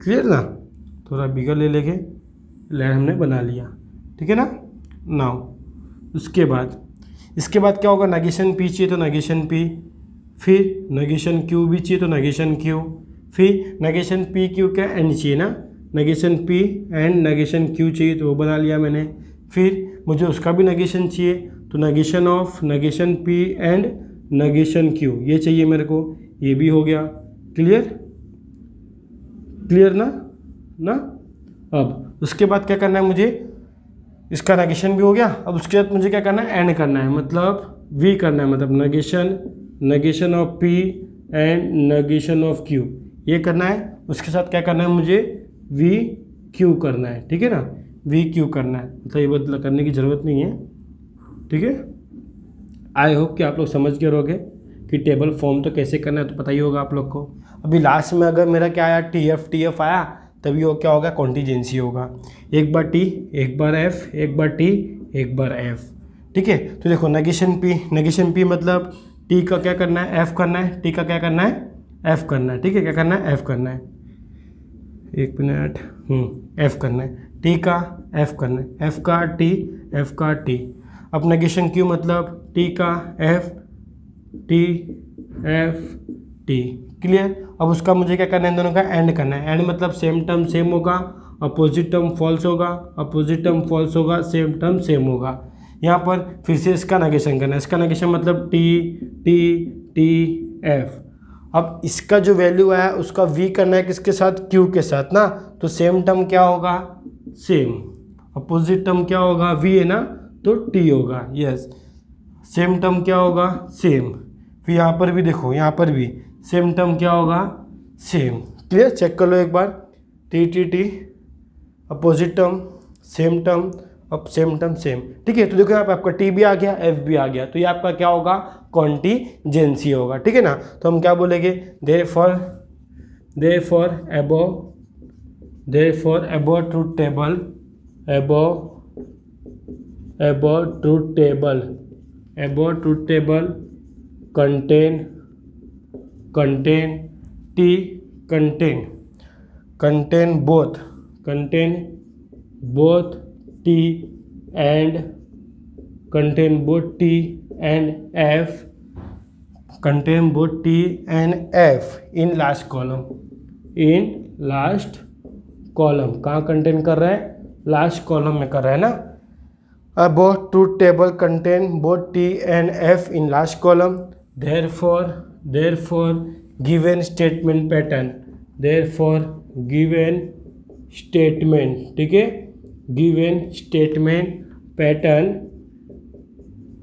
क्लियर ना, थोड़ा बिगर ले लेके लाइन हमने बना लिया, ठीक है ना। नाउ उसके बाद क्या होगा, नेगेशन P चाहिए तो नेगेशन P, फिर नेगेशन Q भी चाहिए तो नेगेशन Q, फिर नेगेशन P Q का एंड चाहिए ना, negation P and negation Q चाहिए तो वो बना लिया मैंने। फिर मुझे उसका भी नेगेशन चाहिए तो negation of negation P and negation Q ये चाहिए मेरे को, ये भी हो गया, क्लियर ना। अब उसके बाद क्या करना है मुझे, इसका नेगेशन भी हो गया। अब उसके बाद मुझे क्या करना है, एंड करना है, मतलब वी करना है, मतलब negation of P and negation of Q, ये करना है। उसके साथ क्या करना है मुझे, वी क्यू करना है, ठीक है ना, वी क्यू करना है, मतलब ये बदला करने की ज़रूरत नहीं है, ठीक है। आई होप कि आप लोग समझ गए रहोगे कि टेबल फॉर्म तो कैसे करना है, तो पता ही होगा आप लोग को। अभी लास्ट में अगर मेरा क्या आया, टी एफ आया, तभी वो क्या होगा, कॉन्टीजेंसी होगा। एक बार टी, एक बार एफ, एक बार टी, एक बार एफ, ठीक है। तो देखो नेगेशन पी मतलब टी का क्या करना है, एफ करना है, टी का क्या करना है, एफ करना है, ठीक है। क्या करना है, एफ करना है, एक मिनट, एफ करना है, टी का एफ करना है, एफ का टी, एफ का टी। अब नेगेशन क्यू मतलब टी का F, T, F, T, clear. अब उसका मुझे क्या करना है, इन दोनों का एंड करना है। एंड मतलब सेम टर्म सेम होगा, अपोजिट टर्म फॉल्स होगा, अपोजिट टर्म फॉल्स होगा, सेम टर्म सेम होगा। यहाँ पर फिर से इसका नेगेशन करना है। इसका नेगेशन मतलब टी, टी, टी, एफ। अब इसका जो वैल्यू आया उसका वी करना है किसके साथ, क्यू के साथ ना, तो सेम टर्म क्या होगा, सेम। अपोजिट टर्म क्या होगा, वी है ना, तो टी होगा, यस। सेम टर्म क्या होगा, सेम। फिर यहाँ पर भी देखो, यहाँ पर भी सेम टर्म क्या होगा, सेम। क्लियर, चेक कर लो एक बार, T T T, opposite term, same term, अब सेम टर्म सेम, ठीक है। तो देखो यहाँ पे आपका टी भी आ गया, एफ भी आ गया, तो ये आपका क्या होगा, कॉन्टीजेंसी होगा, ठीक है ना। तो हम क्या बोलेंगे, therefore above truth table contain both T and F in last column। कहाँ कंटेन कर रहा है, लास्ट कॉलम में कर रहा है ना। Above truth table contain both T and F in last column, therefore given statement pattern, ठीक है,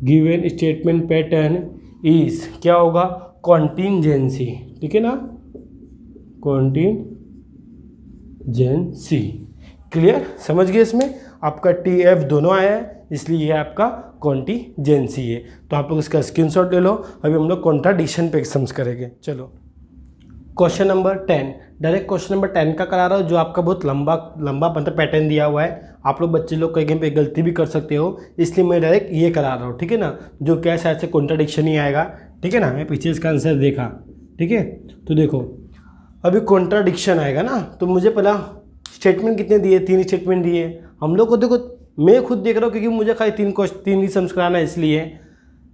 given statement pattern is क्या होगा, कॉन्टीजेंसी, ठीक है ना, कॉन्टीजेंसी। क्लियर, समझ गए। इसमें आपका टी एफ दोनों आया है, इसलिए ये आपका कॉन्टीजेंसी है। तो आप लोग इसका स्क्रीनशॉट ले लो। अभी हम लोग कॉन्ट्राडिक्शन पे एग्जाम्स करेंगे। चलो question number 10, direct question number 10 का करा रहा हूँ, जो आपका बहुत लंबा मतलब पैटर्न दिया हुआ है। आप लोग बच्चे लोग कहीं पे गलती भी कर सकते हो, इसलिए मैं डायरेक्ट ये करा रहा हूँ, ठीक है ना, जो क्या शायद से कॉन्ट्राडिक्शन ही आएगा, ठीक है ना। मैं पीछे इसका आंसर देखा, ठीक है। तो देखो अभी कॉन्ट्राडिक्शन आएगा ना, तो मुझे पहला स्टेटमेंट कितने दिए, 3 स्टेटमेंट दिए हम लोग को। देखो मैं खुद देख रहा हूँ, क्योंकि मुझे खाली 3 ही सम्स कराना है, इसलिए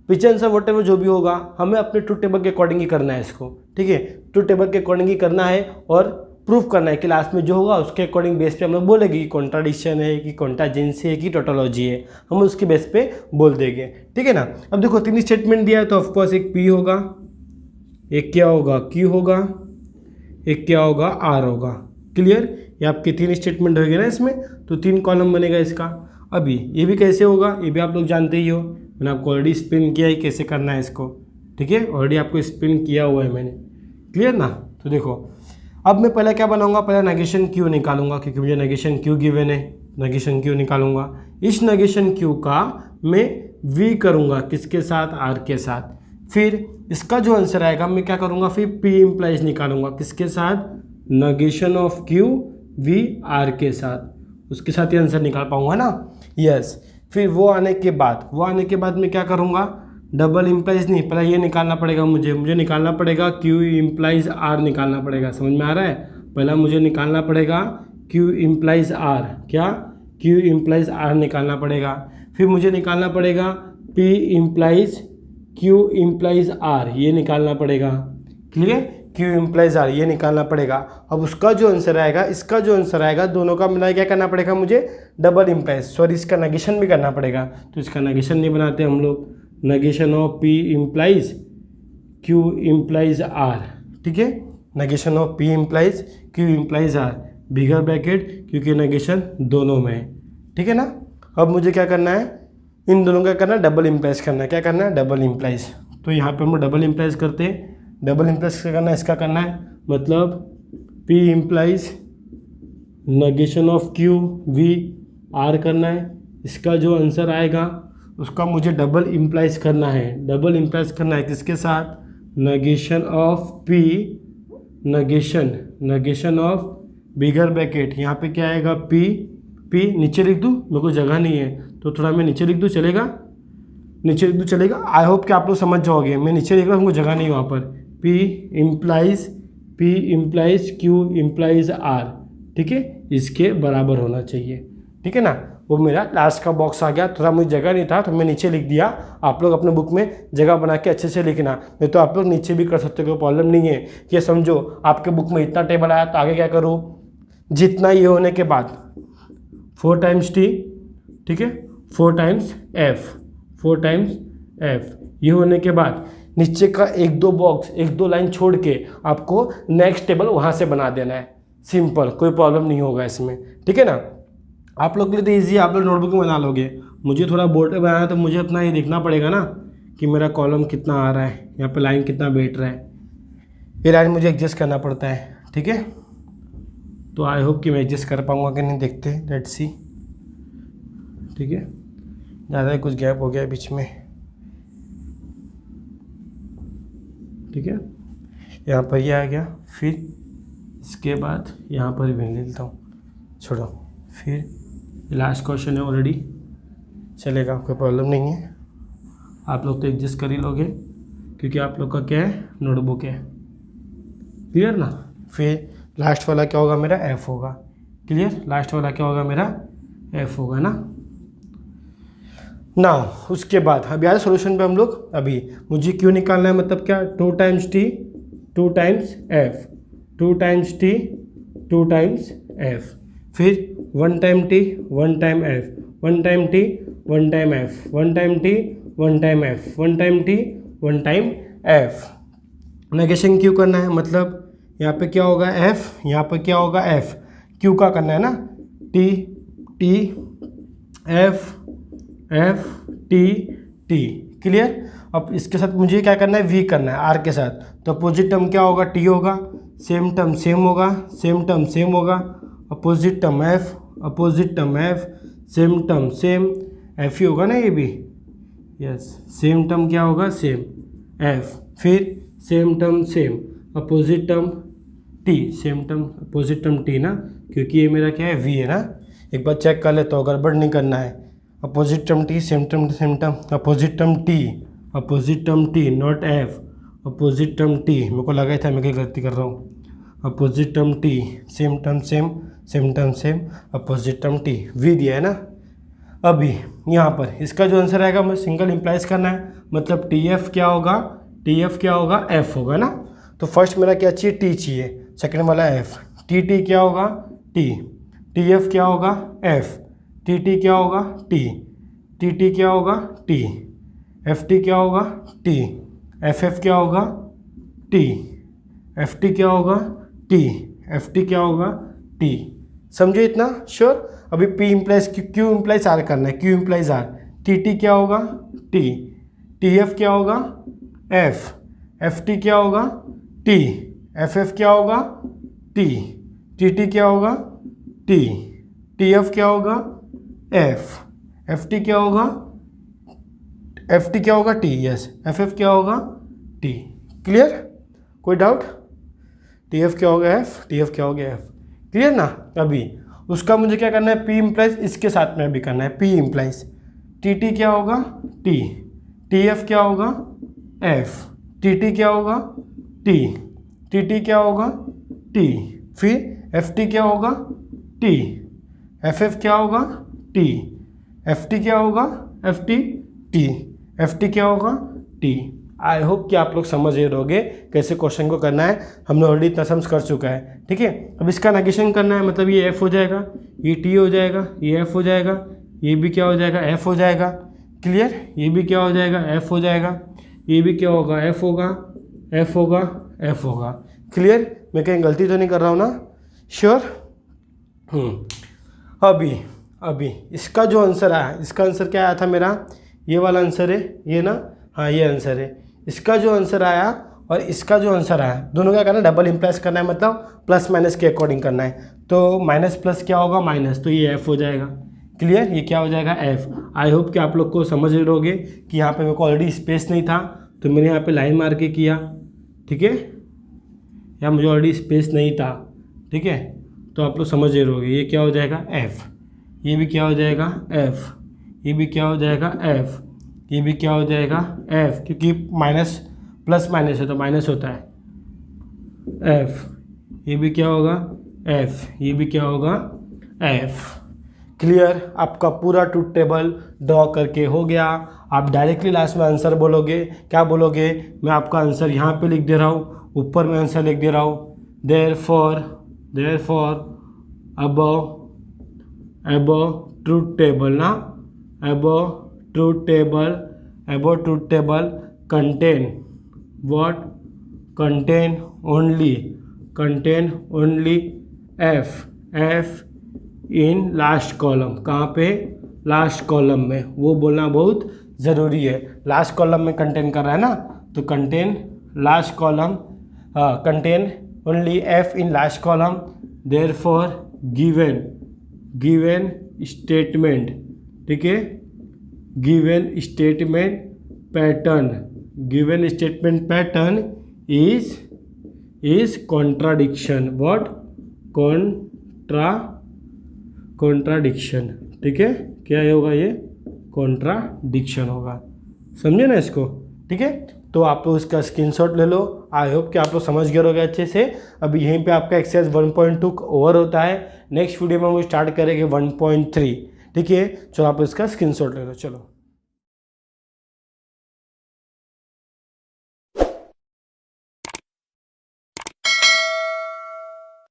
पीछे आंसर वट एवर जो भी होगा हमें अपने ट्रूथ टेबल के अकॉर्डिंग ही करना है इसको, ठीक है। ट्रूथ टेबल के अकॉर्डिंग ही करना है और प्रूफ करना है कि लास्ट में जो होगा उसके अकॉर्डिंग बेस पे हम लोग बोलेंगे कि कॉन्ट्राडिक्शन है, कि कॉन्ट्राजेंसी है, कि टोटोलॉजी है, हम उसके बेस पे बोल देंगे, ठीक है ना। अब देखो 3 स्टेटमेंट दिया है, तो ऑफकोर्स एक पी होगा, एक क्या होगा, क्यू होगा, एक क्या होगा, आर होगा। क्लियर, ये आपके 3 स्टेटमेंट होंगे ना इसमें, तो 3 कॉलम बनेगा इसका। अभी ये भी कैसे होगा, ये भी आप लोग जानते ही हो, मैंने आपको ऑलरेडी स्पिन किया है कैसे करना है इसको, ठीक है, ऑलरेडी आपको स्पिन किया हुआ है मैंने। क्लियर ना। तो देखो अब मैं पहले क्या बनाऊंगा, पहले नेगेशन क्यू निकालूंगा, क्योंकि मुझे नेगेशन क्यू गिवन है, नेगेशन क्यू निकालूंगा। इस नेगेशन क्यू का मैं वी करूंगा किसके साथ, आर के साथ। फिर इसका जो आंसर आएगा मैं क्या करूंगा, फिर पी इम्प्लाइज निकालूंगा किसके साथ, negation of Q V R के साथ, उसके साथ ही आंसर निकाल पाऊंगा ना, यस। फिर वो आने के बाद मैं क्या करूंगा, डबल इम्प्लाइज नहीं, पहले ये निकालना पड़ेगा मुझे निकालना पड़ेगा क्यू इम्प्लाइज आर निकालना पड़ेगा, समझ में आ रहा है। पहला मुझे निकालना पड़ेगा क्यू इम्प्लाइज आर, क्या, क्यू इम्प्लाइज आर निकालना पड़ेगा। फिर मुझे निकालना पड़ेगा P implies Q implies R, ये निकालना पड़ेगा। क्लियर, क्यू इम्प्लाइज आर ये निकालना पड़ेगा। अब उसका जो आंसर आएगा, इसका जो आंसर आएगा, दोनों का मिला क्या करना पड़ेगा मुझे, डबल इम्प्लाइज, सॉरी इसका नेगेशन भी करना पड़ेगा। तो इसका नेगेशन नहीं बनाते हम लोग, negation of P implies Q implies R, ठीक है, negation of P implies Q implies R, bigger bracket, क्योंकि नेगेशन दोनों में है, ठीक है ना। अब मुझे क्या करना है, इन दोनों का करना है डबल इम्प्लाइज करना है। क्या करना है, डबल इम्प्लाइज। तो यहाँ पे हम लोग डबल इम्प्लाइज करते हैं। डबल इम्प्लाइज क्या करना है, इसका करना है, मतलब P implies negation of Q V R करना है। इसका जो आंसर आएगा उसका मुझे डबल इम्प्लाइज करना है। डबल इम्प्लाइज करना है किसके साथ, negation of P, negation of bigger bracket, यहाँ पे क्या आएगा P नीचे लिख दूँ, मेरे को जगह नहीं है तो थोड़ा मैं नीचे लिख दूँ, चलेगा, नीचे लिख दूँ चलेगा। आई होप कि आप लोग समझ जाओगे, मैं नीचे लिख रहा हूँ, हमको जगह नहीं वहाँ पर। P implies Q implies R, ठीक है, इसके बराबर होना चाहिए, ठीक है ना। वो मेरा लास्ट का बॉक्स आ गया, थोड़ा मुझे जगह नहीं था तो मैं नीचे लिख दिया। आप लोग अपने बुक में जगह बना के अच्छे से लिखना, नहीं तो आप लोग नीचे भी कर सकते हो, कोई प्रॉब्लम नहीं है। ये समझो आपके बुक में इतना टेबल आया तो आगे क्या करो, जितना ये होने के बाद 4 टाइम्स T, ठीक है, 4 टाइम्स F, ये होने के बाद नीचे का 1-2 बॉक्स 1-2 लाइन छोड़ के आपको नेक्स्ट टेबल वहाँ से बना देना है। सिंपल, कोई प्रॉब्लम नहीं होगा इसमें, ठीक है ना। आप लोग के लिए तो ईजी है, आप लोग नोटबुक में बना लोगे। मुझे थोड़ा बोर्ड पे बनाना है तो मुझे अपना ये देखना पड़ेगा ना कि मेरा कॉलम कितना आ रहा है, यहाँ पे लाइन कितना बैठ रहा है, ये लाइन मुझे एडजस्ट करना पड़ता है, ठीक है। तो आई होप कि मैं एडजस्ट कर पाऊँगा कि नहीं, देखते हैं, लेट्स सी, ठीक है। ज़्यादा ही कुछ गैप हो गया है बीच में, ठीक है। यहाँ पर ये आ गया, फिर इसके बाद यहाँ पर भी ले लेता हूँ, छोड़ो, फिर लास्ट क्वेश्चन है ऑलरेडी, चलेगा, कोई प्रॉब्लम नहीं है। आप लोग तो एडजस्ट कर ही लोगे क्योंकि आप लोग का क्या है, नोटबुक है, क्लियर ना। फिर लास्ट वाला क्या होगा, मेरा F होगा, क्लियर। लास्ट वाला क्या होगा, मेरा F होगा ना। उसके बाद अब यार सोल्यूशन पे हम लोग, अभी मुझे क्यों निकालना है, मतलब क्या, 2 times T 2 times F, 2 times T 2 times F, फिर 1 time T 1 time F, 1 time T 1 time F, 1 time T 1 time F, 1 time T 1 time F। Negation क्यों करना है, मतलब यहाँ पे क्या होगा F, यहाँ पे क्या होगा F, Q का करना है ना, T F T, क्लियर। अब इसके साथ मुझे क्या करना है, V करना है R के साथ, तो अपोजिट टर्म क्या होगा, T होगा, सेम टर्म सेम होगा, सेम टर्म सेम होगा, opposite term F, same term same, F ही होगा ना ये भी, यस, सेम टर्म क्या होगा, सेम F, फिर same term same, opposite term T, same term opposite term T ना, क्योंकि ये मेरा क्या है, V है ना। एक बार चेक कर लेता हूँ, गड़बड़ नहीं करना है। Opposite term T, same term, opposite term T not F, opposite term T, मेरे को लगा ही था मैं क्या गलती कर रहा हूँ। Opposite term T, same term same, opposite term T, V दिया है ना। अभी यहाँ पर इसका जो आंसर आएगा मुझे सिंगल इम्प्लाइज करना है, मतलब TF क्या होगा, F होगा ना। तो फर्स्ट मेरा क्या चाहिए, T चाहिए, सेकंड वाला F, TT क्या होगा, T, TF क्या होगा, F, TT क्या होगा, T, TT क्या होगा, T, FT क्या होगा, T, FF क्या होगा, T, FT क्या होगा, T, FT क्या होगा, T। समझो इतना, श्योर। अभी P implies Q implies R करना है, Q इम्प्लाइज R, TT क्या होगा, T, TF क्या होगा, F, FT क्या होगा, T, FF क्या होगा, T, TT क्या होगा, T, TF क्या होगा, F, FT क्या होगा, FT क्या होगा, T, यस, FF क्या होगा, T, क्लियर, कोई डाउट। TF क्या होगा, F, TF क्या होगा, F, क्लियर ना। अभी उसका मुझे क्या करना है, P इम्प्लाइज इसके साथ में भी करना है, P इम्प्लाइज TT क्या होगा, T, TF क्या होगा, F, TT क्या होगा, T, TT क्या होगा, T, फिर FT क्या होगा, T, FF क्या होगा, T, FT क्या होगा, FT, T, FT क्या होगा, T। आई होप कि आप लोग समझ रहे होगे कैसे क्वेश्चन को करना है, हमने ऑलरेडी इतना समझ कर चुका है, ठीक है। अब इसका नेगेशन करना है, मतलब ये F हो जाएगा, ये T हो जाएगा, ये F हो जाएगा, ये भी क्या हो जाएगा, F हो जाएगा, क्लियर। ये भी क्या हो जाएगा, F हो जाएगा, ये भी क्या होगा, F होगा, F होगा, F होगा, क्लियर। मैं कहीं गलती तो नहीं कर रहा हूँ ना, श्योर। अभी अभी इसका जो आंसर आया, इसका आंसर क्या आया था मेरा, ये वाला आंसर है ये ना, हाँ ये आंसर है। इसका जो आंसर आया और इसका जो आंसर आया, दोनों क्या करना है, डबल इम्प्रेस करना है, मतलब प्लस माइनस के अकॉर्डिंग करना है। तो माइनस प्लस क्या होगा, माइनस, तो ये एफ हो जाएगा। क्लियर, ये क्या हो जाएगा, एफ। आई होप कि आप लोग को समझ रहोगे कि यहाँ पे मेरे को ऑलरेडी स्पेस नहीं था तो मैंने यहाँ पे लाइन मार के किया, ठीक है, यहाँ मुझे ऑलरेडी स्पेस नहीं था, ठीक है, तो आप लोग समझ रहोगे। ये क्या हो जाएगा, एफ, ये भी क्या हो जाएगा, एफ, ये भी क्या हो जाएगा, एफ, ये भी क्या हो जाएगा, एफ, क्योंकि माइनस प्लस माइनस है तो माइनस होता है, एफ, ये भी क्या होगा, एफ, ये भी क्या होगा, एफ। क्लियर, आपका पूरा ट्रूथ टेबल ड्रॉ करके हो गया। आप डायरेक्टली लास्ट में आंसर बोलोगे, क्या बोलोगे, मैं आपका आंसर यहाँ पे लिख दे रहा हूँ, ऊपर में आंसर लिख दे रहा हूँ, देयरफॉर अबव ट्रूथ टेबल ना, above truth table contain what, contain only F in last column. कहाँ पे, लास्ट कॉलम में, वो बोलना बहुत ज़रूरी है। लास्ट कॉलम में कंटेन कर रहा है ना, तो contain last column, contain only F in last column, therefore given statement, ठीक है, given statement pattern is contradiction, what, contradiction, ठीक है, क्या होगा, ये कॉन्ट्राडिक्शन होगा। समझे ना इसको, ठीक है। तो आप लोग इसका स्क्रीनशॉट ले लो। आई होप कि आप लोग समझ गए होगे अच्छे से। अभी यहीं पे आपका एक्सरसाइज 1.2 ओवर होता है। नेक्स्ट वीडियो में हम स्टार्ट करेंगे 1.3, ठीक है। चलो आप इसका स्क्रीनशॉट ले लो, चलो।